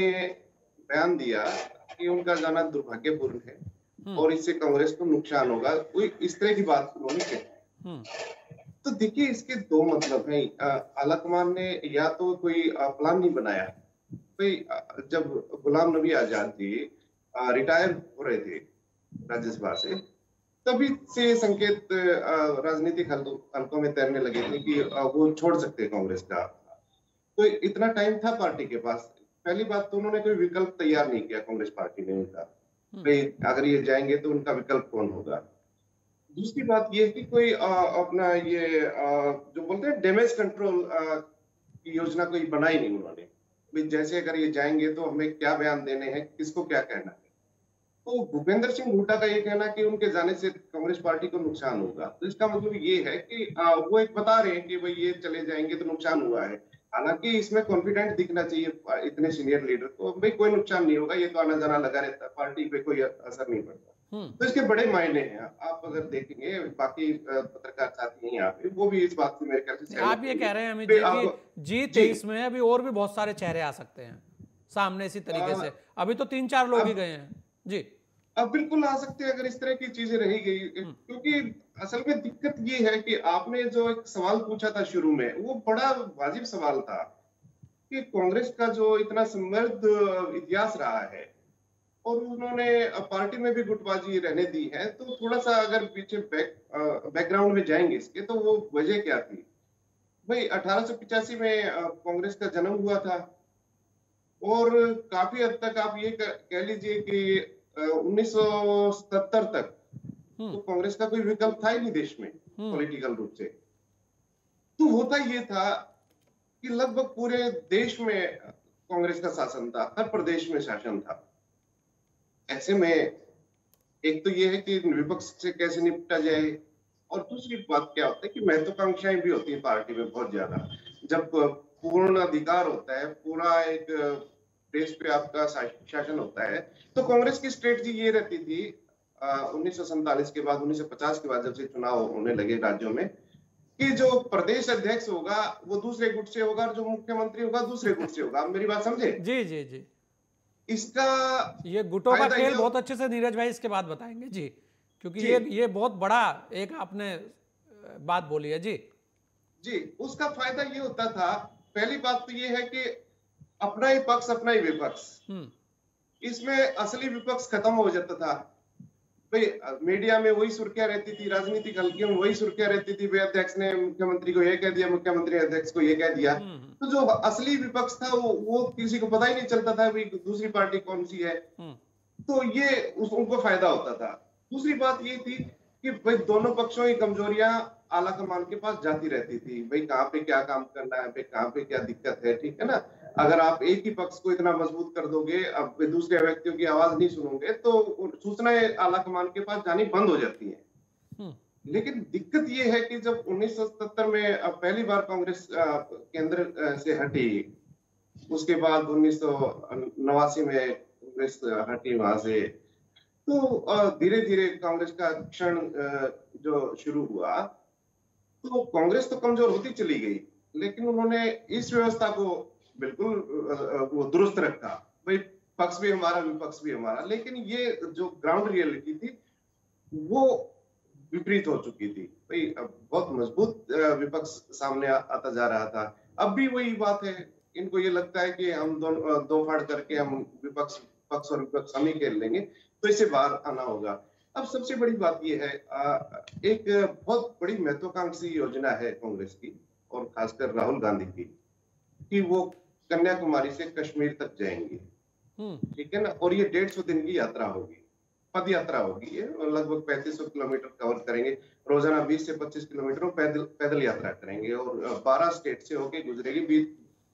बयान दिया कि उनका जाना दुर्भाग्यपूर्ण है और इससे कांग्रेस को नुकसान होगा, कोई इस तरह की बात उन्होंने कही। तो देखिए, इसके दो मतलब हैं। आलाकमान ने या तो कोई प्लान नहीं बनाया, कोई जब गुलाम नबी आजाद जी रिटायर हो रहे थे राज्यसभा से, तभी से संकेत राजनीतिक हलकों में तैरने लगे थे कि वो छोड़ सकते हैं कांग्रेस का। तो इतना टाइम था पार्टी के पास। पहली बात तो उन्होंने कोई विकल्प तैयार नहीं किया कांग्रेस पार्टी ने उनका, भाई अगर ये जाएंगे तो उनका विकल्प कौन होगा। दूसरी बात ये है कि कोई अपना ये जो बोलते हैं डैमेज कंट्रोल की योजना कोई बनाई नहीं उन्होंने, भाई जैसे अगर ये जाएंगे तो हमें क्या बयान देने हैं, किसको क्या कहना है। तो भूपेंद्र सिंह हुड्डा का ये कहना कि उनके जाने से कांग्रेस पार्टी को नुकसान होगा, तो इसका मतलब ये है कि वो एक बता रहे हैं कि भाई ये चले जाएंगे तो नुकसान हुआ है। हालांकि इसमें कॉन्फिडेंट दिखना चाहिए इतने सीनियर लीडर को, भाई कोई नुकसान नहीं होगा, ये तो आना जाना लगा रहता है, पार्टी पे कोई असर नहीं पड़ता। तो इसके बड़े मायने हैं। आप अगर देखेंगे, बाकी पत्रकार साथी हैं यहाँ पे, वो भी इस बात से मेरे ख्याल से आप ये कह रहे हैं अमित जी कि G23 में अभी और भी बहुत सारे चेहरे आ सकते हैं सामने इसी तरीके से। अभी तो 3-4 लोग ही गए हैं जी। अब बिल्कुल आ सकते हैं अगर इस तरह की चीजें रही गई, क्योंकि असल में दिक्कत ये है कि आपने जो एक सवाल पूछा था शुरू में, वो बड़ा वाजिब सवाल था कि कांग्रेस का जो इतना समृद्ध इतिहास रहा है और उन्होंने पार्टी में भी गुटबाजी रहने दी है, तो थोड़ा सा अगर पीछे बैकग्राउंड में जाएंगे इसके, तो वो वजह क्या थी। भाई 1885 में कांग्रेस का जन्म हुआ था और काफी हद तक आप ये कह लीजिए कि 1977 तक तो कांग्रेस का कोई विकल्प था ही नहीं देश में पॉलिटिकल रूप से। तो होता ये था कि लगभग पूरे देश में कांग्रेस का शासन था, हर प्रदेश में शासन था। ऐसे में एक तो ये है कि विपक्ष से कैसे निपटा जाए, और दूसरी बात क्या होता है कि महत्वाकांक्षाएं भी होती है पार्टी में बहुत ज्यादा। जब पूर्ण अधिकार होता है, पूरा एक देश पे आपका शासन होता है, तो कांग्रेस की स्ट्रेटजी ये रहती थी 1947 के बाद, 1950 के बाद जब से चुनाव होने लगे राज्यों में, कि जो प्रदेश अध्यक्ष होगा वो दूसरे गुट से होगा और जो मुख्यमंत्री होगा दूसरे गुट से होगा। आप मेरी बात समझे? जी जी जी। इसका ये गुटों का फायदा खेल ये बहुत अच्छे से नीरज भाई इसके बाद बताएंगे जी, क्योंकि जी। ये बहुत बड़ा एक आपने बात बोली है जी। जी, उसका फायदा ये होता था, पहली बात तो ये है कि अपना ही पक्ष अपना ही विपक्ष, इसमें असली विपक्ष खत्म हो जाता था भाई। मीडिया में वही सुर्खियां रहती थी, राजनीतिक हल्कियों में वही सुर्खियां रहती थी, भाई अध्यक्ष ने मुख्यमंत्री को ये कह दिया, मुख्यमंत्री अध्यक्ष को ये कह दिया। तो जो असली विपक्ष था वो किसी को पता ही नहीं चलता था भाई दूसरी पार्टी कौन सी है। तो ये उनको फायदा होता था। दूसरी बात ये थी कि भाई दोनों पक्षों की कमजोरियां आला कमान के पास जाती रहती थी, भाई कहाँ पे क्या काम करना है, भाई कहाँ पे क्या दिक्कत है, ठीक है ना। अगर आप एक ही पक्ष को इतना मजबूत कर दोगे, अब दूसरे व्यक्तियों की आवाज नहीं सुनोगे, तो सूचनाएं आला कमान के पास जानी बंद हो जाती हैं। लेकिन दिक्कत ये है कि जब 1977 में पहली बार कांग्रेस केंद्र से हटी, उसके बाद 1989 में कांग्रेस हटी वहां से, तो धीरे धीरे कांग्रेस का क्षण जो शुरू हुआ, तो कांग्रेस तो कमजोर होती चली गई, लेकिन उन्होंने इस व्यवस्था को बिल्कुल वो दुरुस्त रखा, भाई पक्ष भी हमारा विपक्ष भी हमारा। लेकिन ये जो ग्राउंड रियलिटी थी वो विपरीत हो चुकी थी भाई, बहुत मजबूत विपक्ष सामने आता जा रहा था। अब भी वही बात है, इनको ये लगता है कि हम दो फाड़ करके हम पक्ष और विपक्ष हम ही खेल लेंगे, तो इससे बाहर आना होगा। अब सबसे बड़ी बात यह है, एक बहुत बड़ी महत्वाकांक्षी योजना है कांग्रेस की और खासकर राहुल गांधी की, कि वो कन्याकुमारी से कश्मीर तक जाएंगे, ठीक है ना। और ये 150 दिन की यात्रा होगी, पद यात्रा होगी, ये लगभग 3500 किलोमीटर कवर करेंगे रोजाना, 20 से 25 किलोमीटर पैदल यात्रा करेंगे और 12 स्टेट से होके गुजरेगी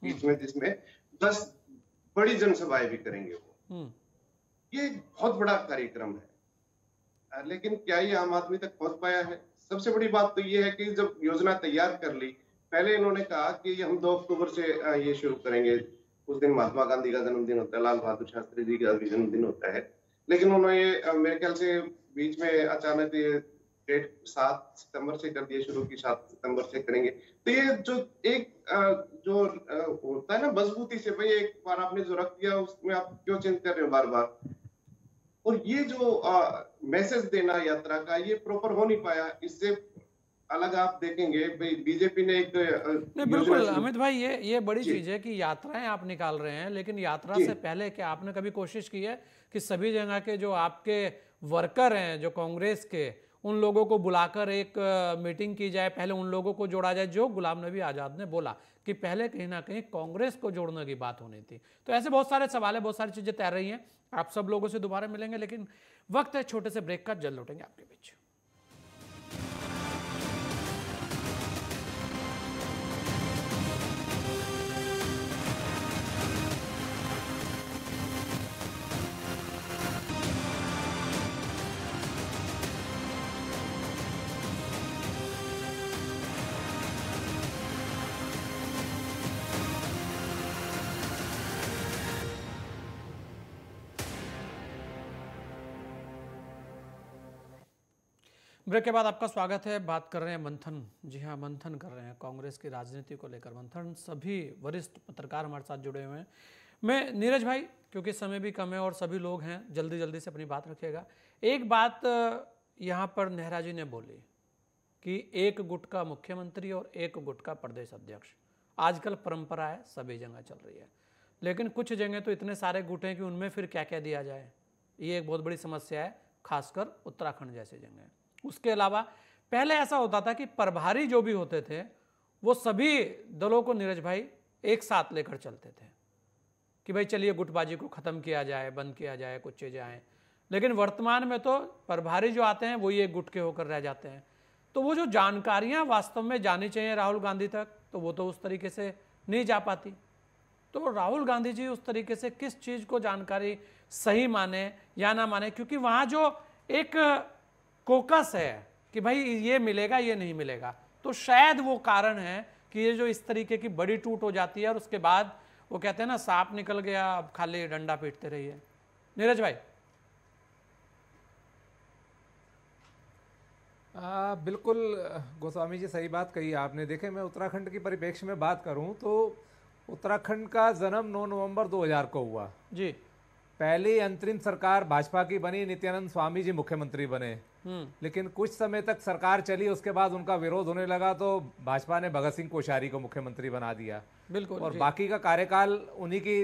बीच में, जिसमें 10 बड़ी जनसभाएं भी करेंगे वो। ये बहुत बड़ा कार्यक्रम है, लेकिन क्या ये आम आदमी तक पहुंच पाया है? सबसे बड़ी बात तो ये है कि जब योजना तैयार कर ली, पहले इन्होंने कहा कि हम 2 अक्टूबर से ये शुरू करेंगे, उस दिन महात्मा गांधी का जन्मदिन होता है, लाल बहादुर शास्त्री जी का भी जन्मदिन होता है। लेकिन उन्होंने मेरे ख्याल से बीच में अचानक ये डेट 7 सितंबर से कर दिया शुरू की, 7 सितंबर से करेंगे। तो ये जो एक जो होता है ना मजबूती से, भाई एक बार आपने जो रख दिया उसमें आप क्यों चेंज कर रहे हो बार बार, और ये जो मैसेज देना यात्रा का, ये प्रॉपर हो नहीं पाया। इससे अलग आप देखेंगे भाई बीजेपी ने एक नहीं, बिल्कुल अमित भाई, ये बड़ी चीज है कि यात्राएं आप निकाल रहे हैं, लेकिन यात्रा से पहले क्या आपने कभी कोशिश की है कि सभी जगह के जो आपके वर्कर हैं जो कांग्रेस के, उन लोगों को बुलाकर एक मीटिंग की जाए, पहले उन लोगों को जोड़ा जाए, जो गुलाम नबी आजाद ने बोला कि पहले कहीं ना कहीं कांग्रेस को जोड़ने की बात होनी थी। तो ऐसे बहुत सारे सवाल है, बहुत सारी चीजें तैर रही हैं। आप सब लोगों से दोबारा मिलेंगे, लेकिन वक्त है छोटे से ब्रेक का, जल्द लौटेंगे आपके बीच। ब्रेक के बाद आपका स्वागत है। बात कर रहे हैं मंथन, जी हाँ मंथन कर रहे हैं कांग्रेस की राजनीति को लेकर मंथन। सभी वरिष्ठ पत्रकार हमारे साथ जुड़े हुए हैं। मैं नीरज भाई, क्योंकि समय भी कम है और सभी लोग हैं, जल्दी जल्दी से अपनी बात रखिएगा। एक बात यहाँ पर नेहरा जी ने बोली कि एक गुट का मुख्यमंत्री और एक गुट का प्रदेश अध्यक्ष, आजकल परंपरा है, सभी जगह चल रही है, लेकिन कुछ जगह तो इतने सारे गुट हैं कि उनमें फिर क्या क्या दिया जाए, ये एक बहुत बड़ी समस्या है, खासकर उत्तराखंड जैसी जगह। उसके अलावा पहले ऐसा होता था कि प्रभारी जो भी होते थे वो सभी दलों को नीरज भाई एक साथ लेकर चलते थे कि भाई चलिए गुटबाजी को खत्म किया जाए, बंद किया जाए, कुछ चीजें आए। लेकिन वर्तमान में तो प्रभारी जो आते हैं वही एक गुट के होकर रह जाते हैं। तो वो जो जानकारियां वास्तव में जानी चाहिए राहुल गांधी तक, तो वो तो उस तरीके से नहीं जा पाती। तो राहुल गांधी जी उस तरीके से किस चीज को जानकारी सही माने या ना माने, क्योंकि वहां जो एक कोकस है कि भाई ये मिलेगा ये नहीं मिलेगा, तो शायद वो कारण है कि ये जो इस तरीके की बड़ी टूट हो जाती है और उसके बाद वो कहते हैं ना सांप निकल गया अब खाली डंडा पीटते रहिए। नीरज भाई। बिल्कुल गोस्वामी जी, सही बात कही आपने। देखें, मैं उत्तराखंड की परिप्रेक्ष्य में बात करूं तो उत्तराखंड का जन्म 9 नवंबर 2000 को हुआ जी, पहली अंतरिम सरकार भाजपा की बनी, नित्यानंद स्वामी जी मुख्यमंत्री बने, लेकिन कुछ समय तक सरकार चली, उसके बाद उनका विरोध होने लगा तो भाजपा ने भगत सिंह कोश्यारी को मुख्यमंत्री बना दिया। बिल्कुल। और बाकी का कार्यकाल उन्हीं की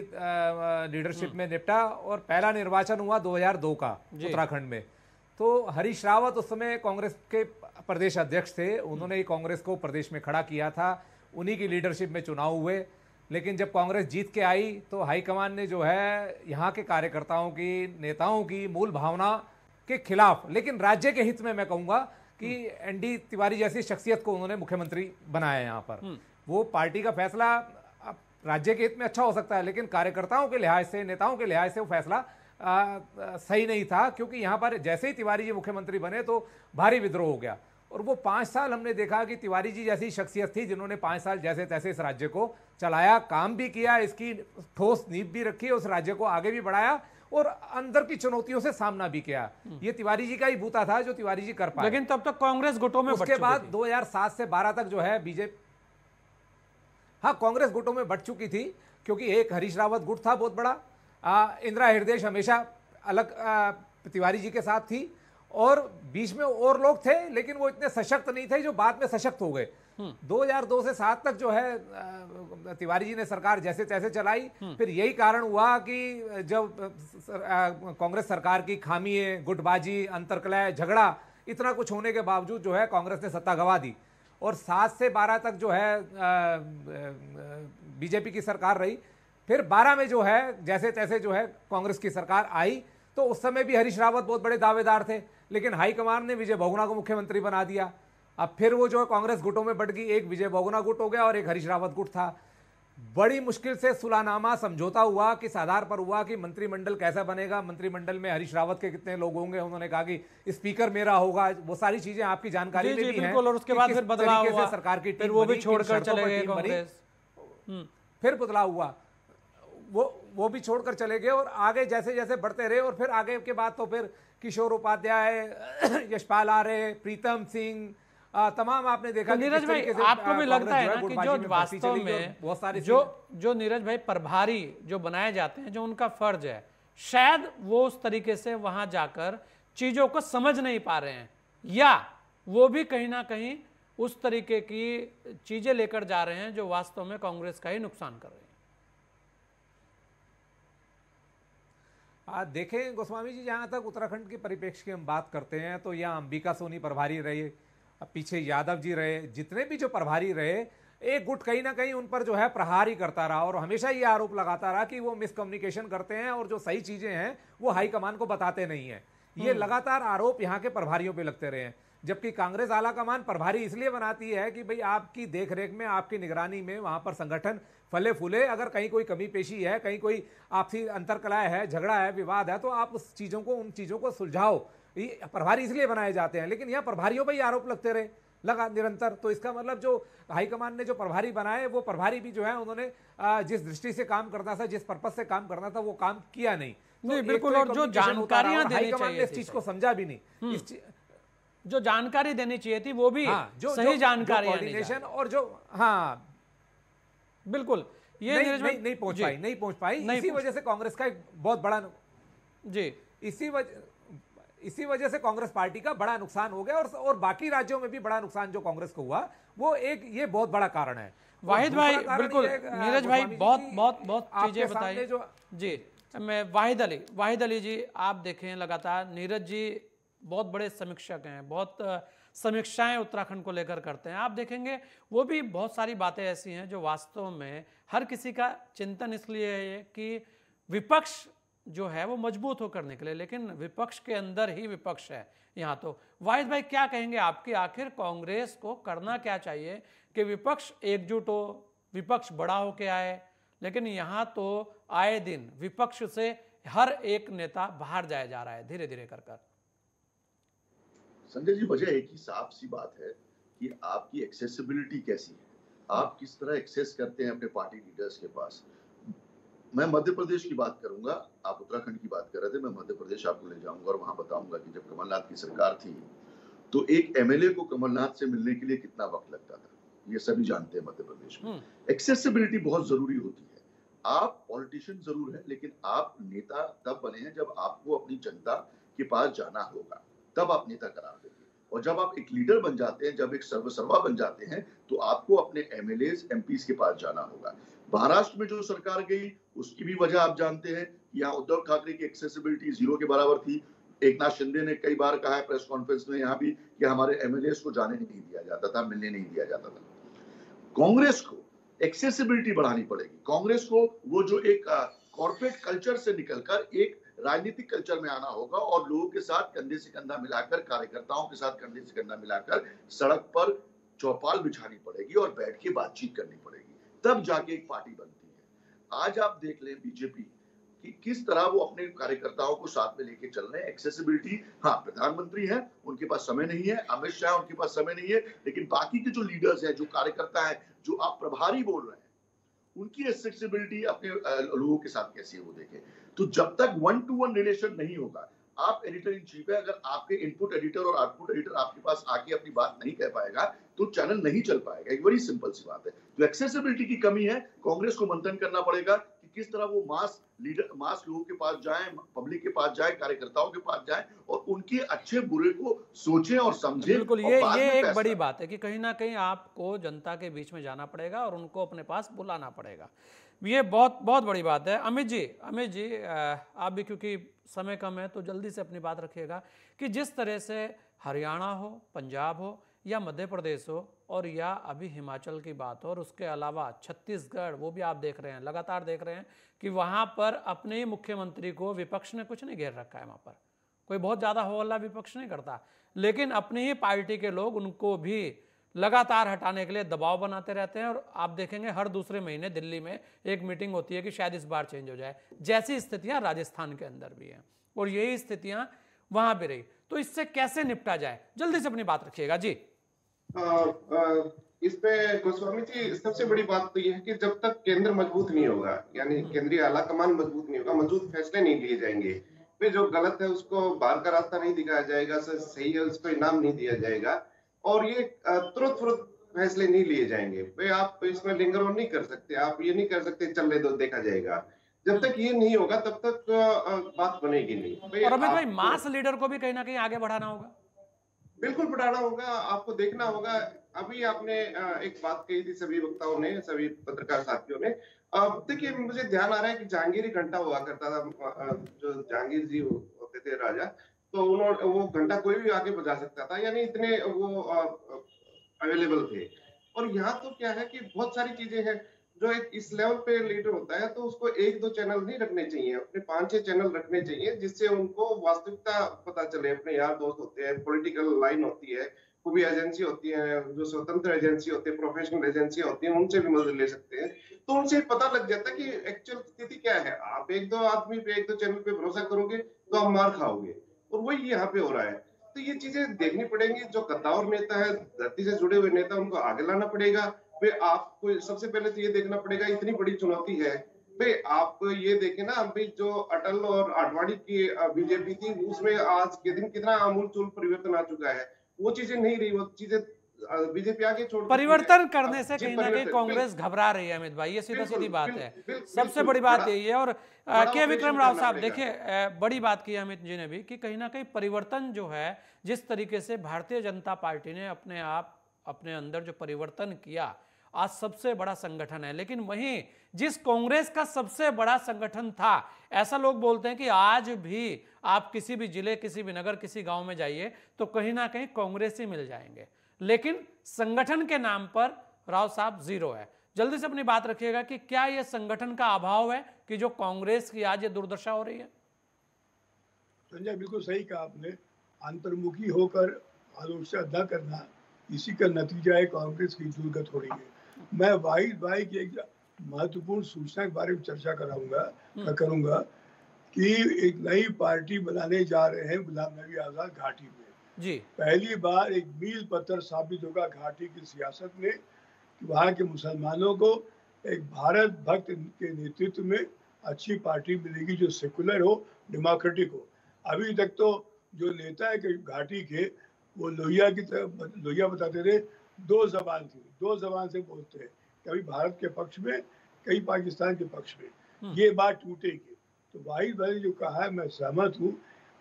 लीडरशिप में निपटा और पहला निर्वाचन हुआ 2002 का उत्तराखंड में। तो हरीश रावत उस समय कांग्रेस के प्रदेश अध्यक्ष थे, उन्होंने ही कांग्रेस को प्रदेश में खड़ा किया था, उन्हीं की लीडरशिप में चुनाव हुए। लेकिन जब कांग्रेस जीत के आई तो हाईकमान ने जो है यहाँ के कार्यकर्ताओं की, नेताओं की मूल भावना के खिलाफ, लेकिन राज्य के हित में मैं कहूँगा कि एनडी तिवारी जैसी शख्सियत को उन्होंने मुख्यमंत्री बनाया यहाँ पर। वो पार्टी का फैसला राज्य के हित में अच्छा हो सकता है, लेकिन कार्यकर्ताओं के लिहाज से, नेताओं के लिहाज से वो फैसला सही नहीं था, क्योंकि यहाँ पर जैसे ही तिवारी जी मुख्यमंत्री बने तो भारी विद्रोह हो गया। और वो 5 साल हमने देखा कि तिवारी जी जैसी शख्सियत थी जिन्होंने 5 साल जैसे तैसे इस राज्य को चलाया, काम भी किया, इसकी ठोस नींव भी रखी, उस राज्य को आगे भी बढ़ाया और अंदर की चुनौतियों से सामना भी किया। ये तिवारी जी का ही बूता था जो तिवारी जी कर पाए। लेकिन तब तक कांग्रेस गुटों में उसके बाद 2007 से 12 तक जो है बीजेपी, हाँ, कांग्रेस गुटों में बट चुकी थी, क्योंकि एक हरीश रावत गुट था बहुत बड़ा, इंदिरा हृदय हमेशा अलग तिवारी जी के साथ थी, और बीच में और लोग थे लेकिन वो इतने सशक्त नहीं थे जो बाद में सशक्त हो गए। 2002 से 7 तक जो है तिवारी जी ने सरकार जैसे तैसे चलाई। फिर यही कारण हुआ कि जब कांग्रेस सरकार की खामियां, गुटबाजी, अंतरकलह, झगड़ा, इतना कुछ होने के बावजूद जो है कांग्रेस ने सत्ता गंवा दी और 7 से 12 तक जो है बीजेपी की सरकार रही। फिर 12 में जो है जैसे तैसे जो है कांग्रेस की सरकार आई, तो उस समय भी हरीश रावत बहुत बड़े दावेदार थे, लेकिन हाईकमान ने विजय बहुगुणा को मुख्यमंत्री बना दिया। अब फिर वो जो है कांग्रेस गुटों में बट गई, एक विजय बहुगुणा गुट हो गया और एक हरीश रावत गुट था। बड़ी मुश्किल से सुलहनामा समझौता हुआ, किस आधार पर हुआ कि मंत्रिमंडल कैसा बनेगा, मंत्रिमंडल में हरीश रावत के कितने लोग होंगे, उन्होंने कहा कि स्पीकर मेरा होगा, वो सारी चीजें आपकी जानकारी में भी हैं। और उसके बाद फिर बदलाव हुआ, सरकार की फिर वो भी छोड़कर चले गए कांग्रेस। फिर बदलाव हुआ, वो भी छोड़कर चले गए और आगे जैसे जैसे बढ़ते रहे। और फिर आगे के बाद तो फिर किशोर उपाध्याय, यशपाल आर्य, प्रीतम सिंह, तमाम आपने देखा। तो नीरज भाई, आपको भी लगता है ना कि जो वास्तव में बहुत सारे जो नीरज भाई प्रभारी जो बनाए जाते हैं, जो उनका फर्ज है, शायद वो उस तरीके से वहां जाकर चीजों को समझ नहीं पा रहे हैं, या वो भी कहीं ना कहीं उस तरीके की चीजें लेकर जा रहे हैं जो वास्तव में कांग्रेस का ही नुकसान कर रहे हैं। देखें गोस्वामी जी, जहां तक उत्तराखंड के परिप्रेक्ष्य की हम बात करते हैं तो यहाँ अंबिका सोनी प्रभारी रहे, पीछे यादव जी रहे, जितने भी जो प्रभारी रहे, एक गुट कहीं ना कहीं उन पर जो है प्रहार ही करता रहा और हमेशा ये आरोप लगाता रहा कि वो मिसकम्युनिकेशन करते हैं और जो सही चीजें हैं वो हाईकमान को बताते नहीं है। ये लगातार आरोप यहाँ के प्रभारियों पे लगते रहे हैं, जबकि कांग्रेस आला कमान प्रभारी इसलिए बनाती है कि भाई आपकी देखरेख में, आपकी निगरानी में वहां पर संगठन फले फूले। अगर कहीं कोई कमी पेशी है, कहीं कोई आपसी अंतरकलह है, झगड़ा है, विवाद है, तो आप उस चीजों को, उन चीजों को सुलझाओ। ये प्रभारी इसलिए बनाए जाते हैं, लेकिन यहाँ प्रभारियों पर ही आरोप लगते रहे लगा निरंतर। तो इसका मतलब जो हाईकमान ने जो प्रभारी बनाए, वो प्रभारी भी जो है उन्होंने जिस दृष्टि से काम करना था, जिस पर्पज से काम करना था, वो काम किया नहीं। तो बिल्कुल, और जो जानकारियां देनी चाहिए, इस चीज को समझा भी नहीं, जो जानकारी देनी चाहिए थी वो भी सही जानकारी और जो, हाँ बिल्कुल, ये नहीं पहुंच पाई। इसी वजह से कांग्रेस का एक बहुत बड़ा जी, इसी वजह से कांग्रेस पार्टी का बड़ा नुकसान हो गया और बाकी राज्यों में भी बड़ा नुकसान जो कांग्रेस को हुआ, वो एक ये बहुत बड़ा कारण है। वाहिद भाई, बिल्कुल नीरज भाई, बहुत चीजें बताई जी। मैं वाहिद अली जी, आप देखें लगातार नीरज जी बहुत बड़े समीक्षक हैं, बहुत समीक्षाएं उत्तराखंड को लेकर करते हैं। आप देखेंगे वो भी बहुत सारी बातें ऐसी हैं जो वास्तव में हर किसी का चिंतन इसलिए है कि विपक्ष जो है वो मजबूत होकर निकले, लेकिन विपक्ष के अंदर ही विपक्ष है यहाँ। तो वाहिद भाई क्या कहेंगे आपकी, आखिर कांग्रेस को करना क्या चाहिए कि विपक्ष एकजुट हो, विपक्ष बड़ा होके आए, लेकिन यहाँ तो आए दिन विपक्ष से हर एक नेता बाहर जाया जा रहा है धीरे धीरे कर। संजय जी, वजह एक ही साफ सी बात है कि आपकी एक्सेसिबिलिटी कैसी है, आप किस तरह एक्सेस करते हैं अपने पार्टी लीडर्स के पास। मैं मध्य प्रदेश की बात करूंगा, आप उत्तराखंड की बात कर रहे थे, मैं मध्य प्रदेश आपको ले जाऊंगा और वहां बताऊंगा कि जब कमलनाथ की सरकार थी तो एक एमएलए को कमलनाथ से मिलने के लिए कितना वक्त लगता था, ये सभी जानते हैं। मध्य प्रदेश में एक्सेसिबिलिटी बहुत जरूरी होती है। आप पॉलिटिशियन जरूर हैं, लेकिन आप नेता तब बने हैं जब आपको अपनी जनता के पास जाना होगा, तब आप नेता करार देंगे। और जब आप एक लीडर बन जाते हैं, जब एक सर्वसर्वा बन जाते हैं, तो आपको अपने एमएलएज एमपीज के पास जाना होगा। महाराष्ट्र में जो सरकार गई उसकी भी वजह आप जानते हैं। यहाँ उद्धव ठाकरे की एक्सेसिबिलिटी 0 के बराबर थी। एकनाथ शिंदे ने कई बार कहा है प्रेस कॉन्फ्रेंस में यहाँ भी कि हमारे एमएलएज को जाने नहीं दिया जाता था, मिलने नहीं दिया जाता था। कांग्रेस को एक्सेसिबिलिटी बढ़ानी पड़ेगी। कांग्रेस को वो जो एक कॉर्पोरेट कल्चर से निकलकर एक राजनीतिक कल्चर में आना होगा और लोगों के साथ कंधे से कंधा मिलाकर, कार्यकर्ताओं के साथ कंधे से कंधा मिलाकर सड़क पर चौपाल बिछानी पड़ेगी और बैठ के बातचीत करनी पड़ेगी, तब जाके एक पार्टी बनती है। आज आप देख लें बीजेपी कि किस तरह वो अपने कार्यकर्ताओं को साथ में लेके चल रहे हैं। एक्सेसिबिलिटी, हाँ प्रधानमंत्री हैं, उनके पास समय नहीं है, अमित शाह उनके पास समय नहीं है, लेकिन बाकी के जो लीडर्स हैं, जो कार्यकर्ता हैं, जो आप प्रभारी बोल रहे हैं, उनकी एक्सेसिबिलिटी अपने लोगों के साथ कैसी है वो देखें। तो जब तक 1-to-1 रिलेशन नहीं होगा, आप एडिटर इन चीफ है, अगर आपके इनपुट एडिटर और आउटपुट एडिटर आपके पास आके अपनी बात नहीं कह पाएगा तो चैनल नहीं चल पाएगा। एक बड़ी सिंपल सी बात है। तो एक्सेसिबिलिटी की कमी है। कांग्रेस को मंथन करना पड़ेगा कि किस तरह वो मास लोगों के पास जाए, पब्लिक के पास जाए, कार्यकर्ताओं के पास जाए और उनके अच्छे बुरे को सोचें और समझें। बिल्कुल, ये एक बड़ी बात है कि कहीं ना कहीं आपको जनता के बीच में जाना पड़ेगा और उनको अपने पास बुलाना पड़ेगा। ये बहुत बहुत बड़ी बात है। अमित जी आप भी, क्योंकि समय कम है तो जल्दी से अपनी बात रखिएगा कि जिस तरह से हरियाणा हो, पंजाब हो या मध्य प्रदेश हो और या अभी हिमाचल की बात हो और उसके अलावा छत्तीसगढ़, वो भी आप देख रहे हैं, लगातार देख रहे हैं कि वहाँ पर अपने ही मुख्यमंत्री को विपक्ष ने कुछ नहीं घेर रखा है। वहाँ पर कोई बहुत ज़्यादा हो हल्ला विपक्ष नहीं करता, लेकिन अपनी ही पार्टी के लोग उनको भी लगातार हटाने के लिए दबाव बनाते रहते हैं। और आप देखेंगे हर दूसरे महीने दिल्ली में एक मीटिंग होती है कि शायद इस बार चेंज हो जाए, जैसी स्थितियां राजस्थान के अंदर भी हैं और यही स्थितियां वहां भी रही। तो इससे कैसे निपटा जाए, जल्दी से अपनी बात रखिएगा जी। इस पे गोस्वामी जी, सबसे बड़ी बात तो यह है कि जब तक केंद्र मजबूत नहीं होगा, यानी केंद्रीय आला कमान मजबूत नहीं होगा, मजबूत फैसले नहीं लिए जाएंगे, फिर जो गलत है उसको बाहर का रास्ता नहीं दिखाया जाएगा, सही है उसको इनाम नहीं दिया जाएगा और ये तुरंत फैसले नहीं लिए जाएंगे। भाई आप इसमें लिंगर ऑन नहीं कर सकते, आप ये नहीं कर सकते चलने दो देखा जाएगा। जब तक ये नहीं होगा तब तक बात बनेगी नहीं। और अमित भाई, मास लीडर को भी कहीं ना कहीं आगे बढ़ाना होगा। बिल्कुल बढ़ाना होगा, आपको देखना होगा। अभी आपने एक बात कही थी सभी वक्ताओं ने, सभी पत्रकार साथियों ने। देखिए, मुझे ध्यान आ रहा है कि जहांगीरी घंटा हुआ करता था, जो जहांगीर जी होते थे राजा, तो उन्होंने वो घंटा कोई भी आके बजा सकता था, यानी इतने वो अवेलेबल थे। और यहाँ तो क्या है कि बहुत सारी चीजें हैं जो एक इस लेवल पे लीडर होता है तो उसको 1-2 चैनल नहीं रखने चाहिए, अपने 5-6 चैनल रखने चाहिए, जिससे उनको वास्तविकता पता चले। अपने यार दोस्त होते हैं, पॉलिटिकल लाइन होती है, खुफिया एजेंसी होती है, जो स्वतंत्र एजेंसी होती है, प्रोफेशनल एजेंसी होती है, उनसे भी मदद ले सकते हैं। तो उनसे पता लग जाता है कि एक्चुअल स्थिति क्या है। आप 1-2 आदमी पे, 1-2 चैनल पे भरोसा करोगे तो आप मार खाओगे, और वही यहाँ पे हो रहा है। तो ये चीजें देखनी पड़ेंगी। जो कद्दावर नेता है, धरती से जुड़े हुए नेता, उनको आगे लाना पड़ेगा। भाई आपको सबसे पहले तो ये देखना पड़ेगा, इतनी बड़ी चुनौती है। भाई आप ये देखें ना, अभी जो अटल और आडवाणी की बीजेपी थी, उसमें आज के दिन कितना आमूलचूल परिवर्तन आ चुका है। वो चीजें नहीं रही, वो चीजें बीजेपी आगे छोड़ परिवर्तन करने से कहीं ना कहीं कांग्रेस घबरा रही है। अमित भाई, ये सीधा सीधी बात है, सबसे बड़ी बात यही है। और के विक्रम राव साहब, देखिए बड़ी बात की अमित जी ने भी कि कहीं ना कहीं परिवर्तन जो है, जिस तरीके से भारतीय जनता पार्टी ने अपने अंदर जो परिवर्तन किया, आज सबसे बड़ा संगठन है। लेकिन वहीं जिस कांग्रेस का सबसे बड़ा संगठन था, ऐसा लोग बोलते हैं कि आज भी आप किसी भी जिले, किसी भी नगर, किसी गांव में जाइए तो कहीं ना कहीं कांग्रेस ही मिल जाएंगे, लेकिन संगठन के नाम पर राव साहब 0 है। जल्दी से अपनी बात रखिएगा कि क्या यह संगठन का अभाव है कि जो कांग्रेस की आज ये दुर्दशा हो रही है? संजय, बिल्कुल सही कहा आपने। अंतर्मुखी होकर आलोचना न करना, इसी का नतीजा है कांग्रेस की दुर्गत हो रही है। मैं वाहिद भाई की एक महत्वपूर्ण सूचना के बारे में चर्चा करूंगा कि एक नई पार्टी बनाने जा रहे हैं गुलाम नबी आजाद घाटी में जी। पहली बार एक मील पत्थर साबित होगा घाटी की सियासत में कि वहाँ के मुसलमानों को एक भारत भक्त के नेतृत्व में अच्छी पार्टी मिलेगी जो सेकुलर हो, डेमोक्रेटिक हो। अभी तक तो जो नेता है कि घाटी के, वो लोहिया बताते थे, 2 जबान थी, 2 जबान से बोलते हैं, कभी भारत के पक्ष में, कई पाकिस्तान के पक्ष में, ये बात टूटेगी। तो वाहिद भाई ने जो कहा है मैं सहमत हूँ,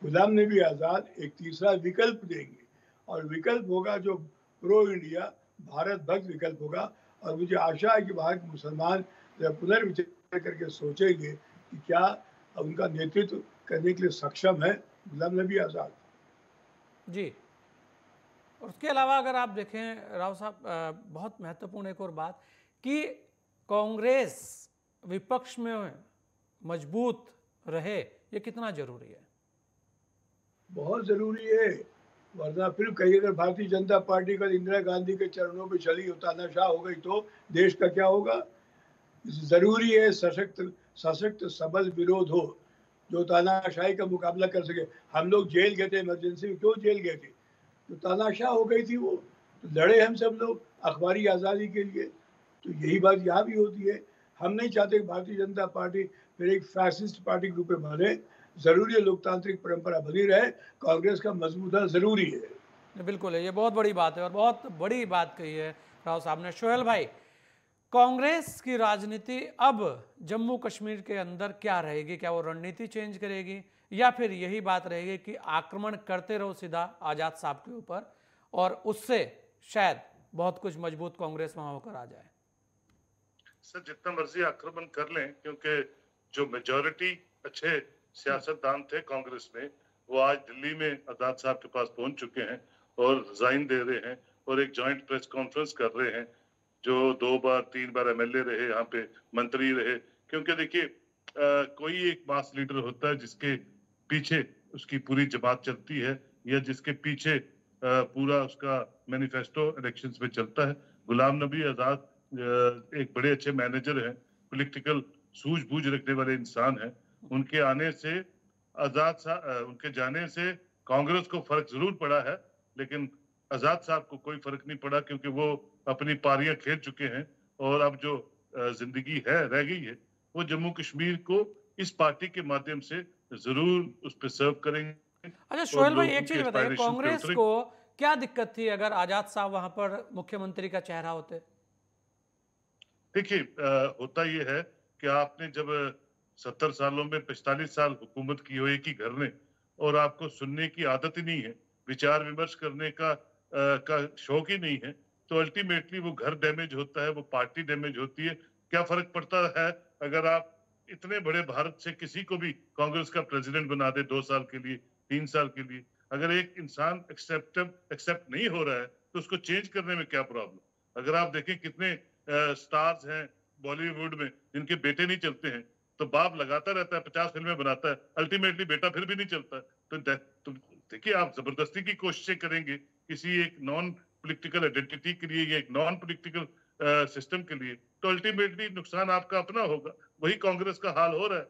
गुलाम नबी आज़ाद एक तीसरा विकल्प देंगे और विकल्प होगा जो प्रो इंडिया भारत भक्त विकल्प होगा। और मुझे आशा है कि वहाँ के मुसलमान जब पुनर्विचार करके सोचेंगे कि क्या उनका नेतृत्व करने के लिए सक्षम है गुलाम नबी आज़ाद। जी, और उसके अलावा अगर आप देखें राव साहब, बहुत महत्वपूर्ण एक और बात कि कांग्रेस विपक्ष में मजबूत रहे, ये कितना जरूरी है? बहुत जरूरी है, वरना फिर कहीं अगर भारतीय जनता पार्टी कल इंदिरा गांधी के चरणों पे चली हो, तानाशाह हो गई तो देश का क्या होगा? जरूरी है सशक्त सबल विरोध हो जो तानाशाही का मुकाबला कर सके। हम लोग जेल गए थे, इमरजेंसी में क्यों जेल गए थे? तो तानाशाह हो गई थी वो, तो लड़े हम सब लोग अखबारी आज़ादी के लिए। तो यही बात यहाँ भी होती है। हम नहीं चाहते कि भारतीय जनता पार्टी फिर एक फैसिस्ट पार्टी के रूप में बने। जरूरी है लोकतांत्रिक परंपरा बनी रहे, कांग्रेस का मजबूत होना जरूरी है। बिल्कुल है, ये बहुत बड़ी बात है और बहुत बड़ी बात कही है राव साहब ने। सोहेल भाई, कांग्रेस की राजनीति अब जम्मू कश्मीर के अंदर क्या रहेगी? क्या वो रणनीति चेंज करेगी या फिर यही बात रहेगी कि आक्रमण करते रहो सीधा आजाद साहब के ऊपर और उससे शायद बहुत कुछ मजबूत कांग्रेस वहां होकर आ जाए? सर, जितना मर्जी आक्रमण कर लें, क्योंकि जो मेजॉरिटी अच्छे सियासतदान थे कांग्रेस में, वो आज दिल्ली में आजाद साहब के पास पहुंच चुके हैं और रिजाइन दे रहे हैं और एक जॉइंट प्रेस कॉन्फ्रेंस कर रहे हैं। जो 2 बार 3 बार एमएलए रहे, यहाँ पे मंत्री रहे, क्योंकि देखिए कोई एक मास लीडर होता है जिसके पीछे उसकी पूरी जमात चलती है या जिसके पीछे पूरा उसका मैनिफेस्टो इलेक्शंस में चलता है। गुलाम नबी आजाद एक बड़े अच्छे मैनेजर हैं, पॉलिटिकल सूझबूझ रखने वाले इंसान हैं। उनके आने से उनके जाने से कांग्रेस को फर्क जरूर पड़ा है, लेकिन आजाद साहब को कोई फर्क नहीं पड़ा क्योंकि वो अपनी पारियां खेल चुके हैं और अब जो जिंदगी है रह गई है वो जम्मू कश्मीर को इस पार्टी के माध्यम से जरूर उस पर सर्व करेंगे। अच्छा सोहेल भाई, एक चीज बताइए, कांग्रेस को क्या दिक्कत थी अगर आजाद साहब वहां पर मुख्यमंत्री का चेहरा होते? देखिए, होता ये है कि आपने जब 70 सालों में 45 साल हुकूमत की हो एक ही घर ने और आपको सुनने की आदत ही नहीं है, विचार विमर्श करने का शौक ही नहीं है, तो अल्टीमेटली वो घर डैमेज होता है, वो पार्टी डैमेज होती है। क्या फर्क पड़ता है अगर आप इतने बड़े भारत से किसी को भी कांग्रेस का प्रेसिडेंट बना दे 2 साल के लिए, 3 साल के लिए? अगर एक इंसान एक्सेप्ट नहीं हो रहा है तो उसको चेंज करने में क्या प्रॉब्लम? अगर आप देखें कितने स्टार्स हैं बॉलीवुड में जिनके बेटे नहीं चलते हैं, तो बाप लगाता रहता है, 50 फिल्में बनाता है, अल्टीमेटली बेटा फिर भी नहीं चलता। तो देखिए, आप जबरदस्ती की कोशिशें करेंगे किसी एक नॉन पॉलिटिकल आइडेंटिटी के लिए या एक नॉन पॉलिटिकल सिस्टम के लिए, तो अल्टीमेटली नुकसान आपका अपना होगा। वही कांग्रेस का हाल हो रहा है।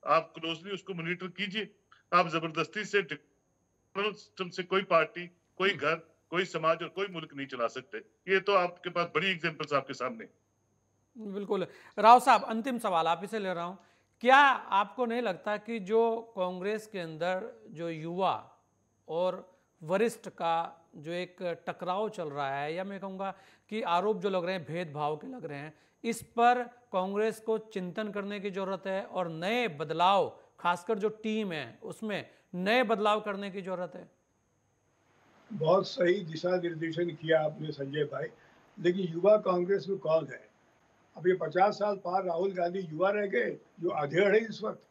आप क्लोजली उसको मॉनिटर कीजिए। आप जबरदस्ती से सिस्टम से कोई पार्टी, कोई घर, कोई समाज और कोई मुल्क नहीं चला सकते। ये तो आपके पास बड़ी एग्जांपल्स आपके सामने। बिल्कुल। राव साहब, अंतिम सवाल आप इसे ले रहा हूं, क्या आपको नहीं लगता कि जो कांग्रेस के अंदर जो युवा और वरिष्ठ का जो एक टकराव चल रहा है, या मैं कहूँगा कि आरोप जो लग रहे हैं भेदभाव के लग रहे हैं, इस पर कांग्रेस को चिंतन करने की जरूरत है और नए बदलाव, खासकर जो टीम है उसमें नए बदलाव करने की जरूरत है? बहुत सही दिशा निर्देशन किया आपने संजय भाई, लेकिन युवा कांग्रेस में कौन है? अब ये 50 साल पार राहुल गांधी युवा रह गए जो अधेड़ है इस वक्त।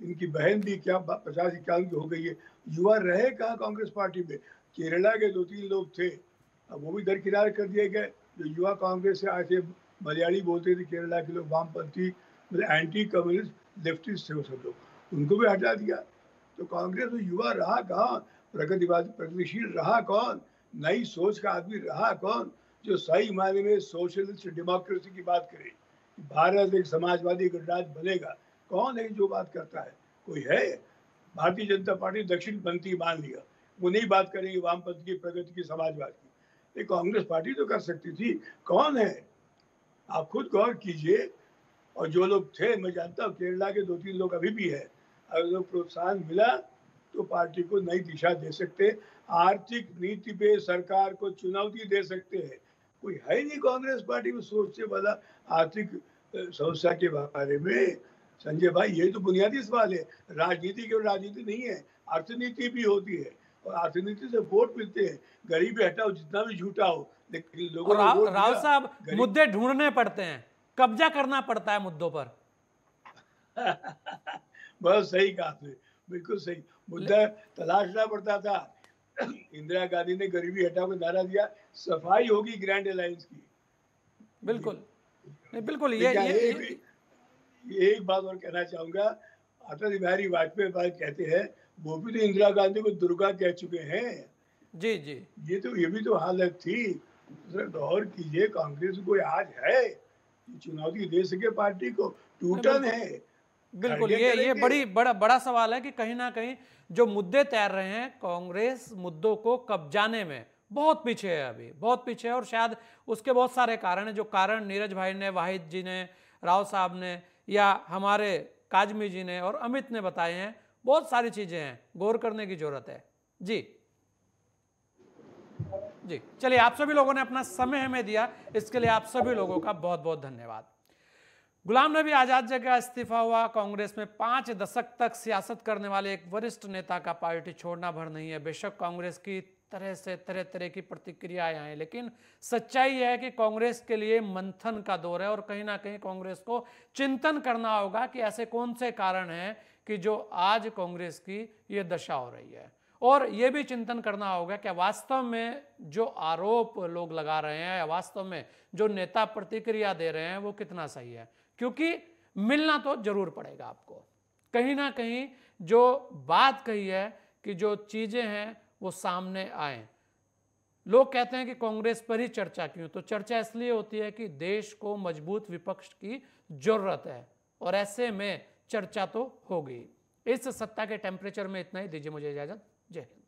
इनकी बहन भी क्या 50-51 की हो गई है, युवा रहे कहाँ कांग्रेस पार्टी में? केरला के 2-3 लोग थे, अब वो भी दरकिनार कर दिए गए। जो युवा कांग्रेस से आए थे, मलयाली बोलते थे केरला के लोग, वामपंथी मतलब एंटी कम्युनिस्ट लेफ्टिस्ट थे वो सब लोग, उनको भी हटा दिया। तो कांग्रेस में युवा रहा कहाँ? प्रगतिवादी प्रगतिशील रहा कौन? नई सोच का आदमी रहा कौन जो सही मायने में सोशलिस्ट डेमोक्रेसी की बात करे, भारत एक समाजवादी गणराज्य बनेगा? कौन है जो बात करता है? कोई है? भारतीय जनता पार्टी दक्षिणपंथी मान लिया, वो नहीं बात करेंगे वामपंथी की, प्रगति की, समाजवाद की। ये कांग्रेस पार्टी तो कर सकती थी। कौन है? आप खुद गौर कीजिए। और जो लोग थे, मैं जानता हूँ केरला के 2-3 लोग अभी भी है, अगर लोग प्रोत्साहन मिला तो पार्टी को नई दिशा दे सकते, आर्थिक नीति पे सरकार को चुनौती दे सकते हैं। कोई है नहीं कांग्रेस पार्टी में सोचने वाला आर्थिक समस्या के बारे में। संजय भाई, ये तो बुनियादी सवाल है। राजनीति केवल राजनीति नहीं है, अर्थनीति भी होती है, और अर्थनीति से वोट मिलते हैं। गरीबी हटाओ जितना भी झूठा हो, लेकिन लोगों ने वोट राव दिया। साहब, मुद्दे ढूंढने पड़ते हैं, कब्जा करना पड़ता है मुद्दों पर। बहुत सही कहा आपने, बिल्कुल सही। मुद्दा तलाशना पड़ता था। इंदिरा गांधी ने गरीबी हटाओ का नारा दिया, सफाई होगी ग्रैंड अलायंस की। बिल्कुल नहीं, बिल्कुल। ये एक बात और कहना चाहूंगा, अटल बिहारी वाजपेयी बात कहते हैं, वो भी तो इंदिरा गांधी को दुर्गा कह चुके हैं। जी जी, ये भी तो हालत थी। गौर कीजिए, कांग्रेस को आज है चुनौती दे सके पार्टी को, टूटन है। बिल्कुल। ये बड़ा सवाल है कि कहीं ना कहीं जो मुद्दे तैर रहे हैं, कांग्रेस मुद्दों को कब्जाने में बहुत पीछे है, अभी बहुत पीछे है। और शायद उसके बहुत सारे कारण हैं, जो कारण नीरज भाई ने, वाहिद जी ने, राव साहब ने, या हमारे काजमी जी ने और अमित ने बताए हैं। बहुत सारी चीजें हैं, गौर करने की जरूरत है। जी जी, चलिए, आप सभी लोगों ने अपना समय हमें दिया, इसके लिए आप सभी लोगों का बहुत बहुत धन्यवाद। गुलाम नबी आजाद जी का इस्तीफा हुआ। कांग्रेस में 5 दशक तक सियासत करने वाले एक वरिष्ठ नेता का पार्टी छोड़ना भर नहीं है। बेशक कांग्रेस की तरह तरह की प्रतिक्रियाएं आए, लेकिन सच्चाई है कि कांग्रेस के लिए मंथन का दौर है, और कहीं ना कहीं कांग्रेस को चिंतन करना होगा कि ऐसे कौन से कारण हैं कि जो आज कांग्रेस की ये दशा हो रही है। और ये भी चिंतन करना होगा कि वास्तव में जो आरोप लोग लगा रहे हैं, या वास्तव में जो नेता प्रतिक्रिया दे रहे हैं, वो कितना सही है। क्योंकि मिलना तो जरूर पड़ेगा आपको। कहीं ना कहीं जो बात कही है कि जो चीजें हैं वो सामने आए। लोग कहते हैं कि कांग्रेस पर ही चर्चा क्यों, तो चर्चा इसलिए होती है कि देश को मजबूत विपक्ष की जरूरत है, और ऐसे में चर्चा तो होगी। इस सत्ता के टेम्परेचर में इतना ही। दीजिए मुझे इजाजत। जय हिंद।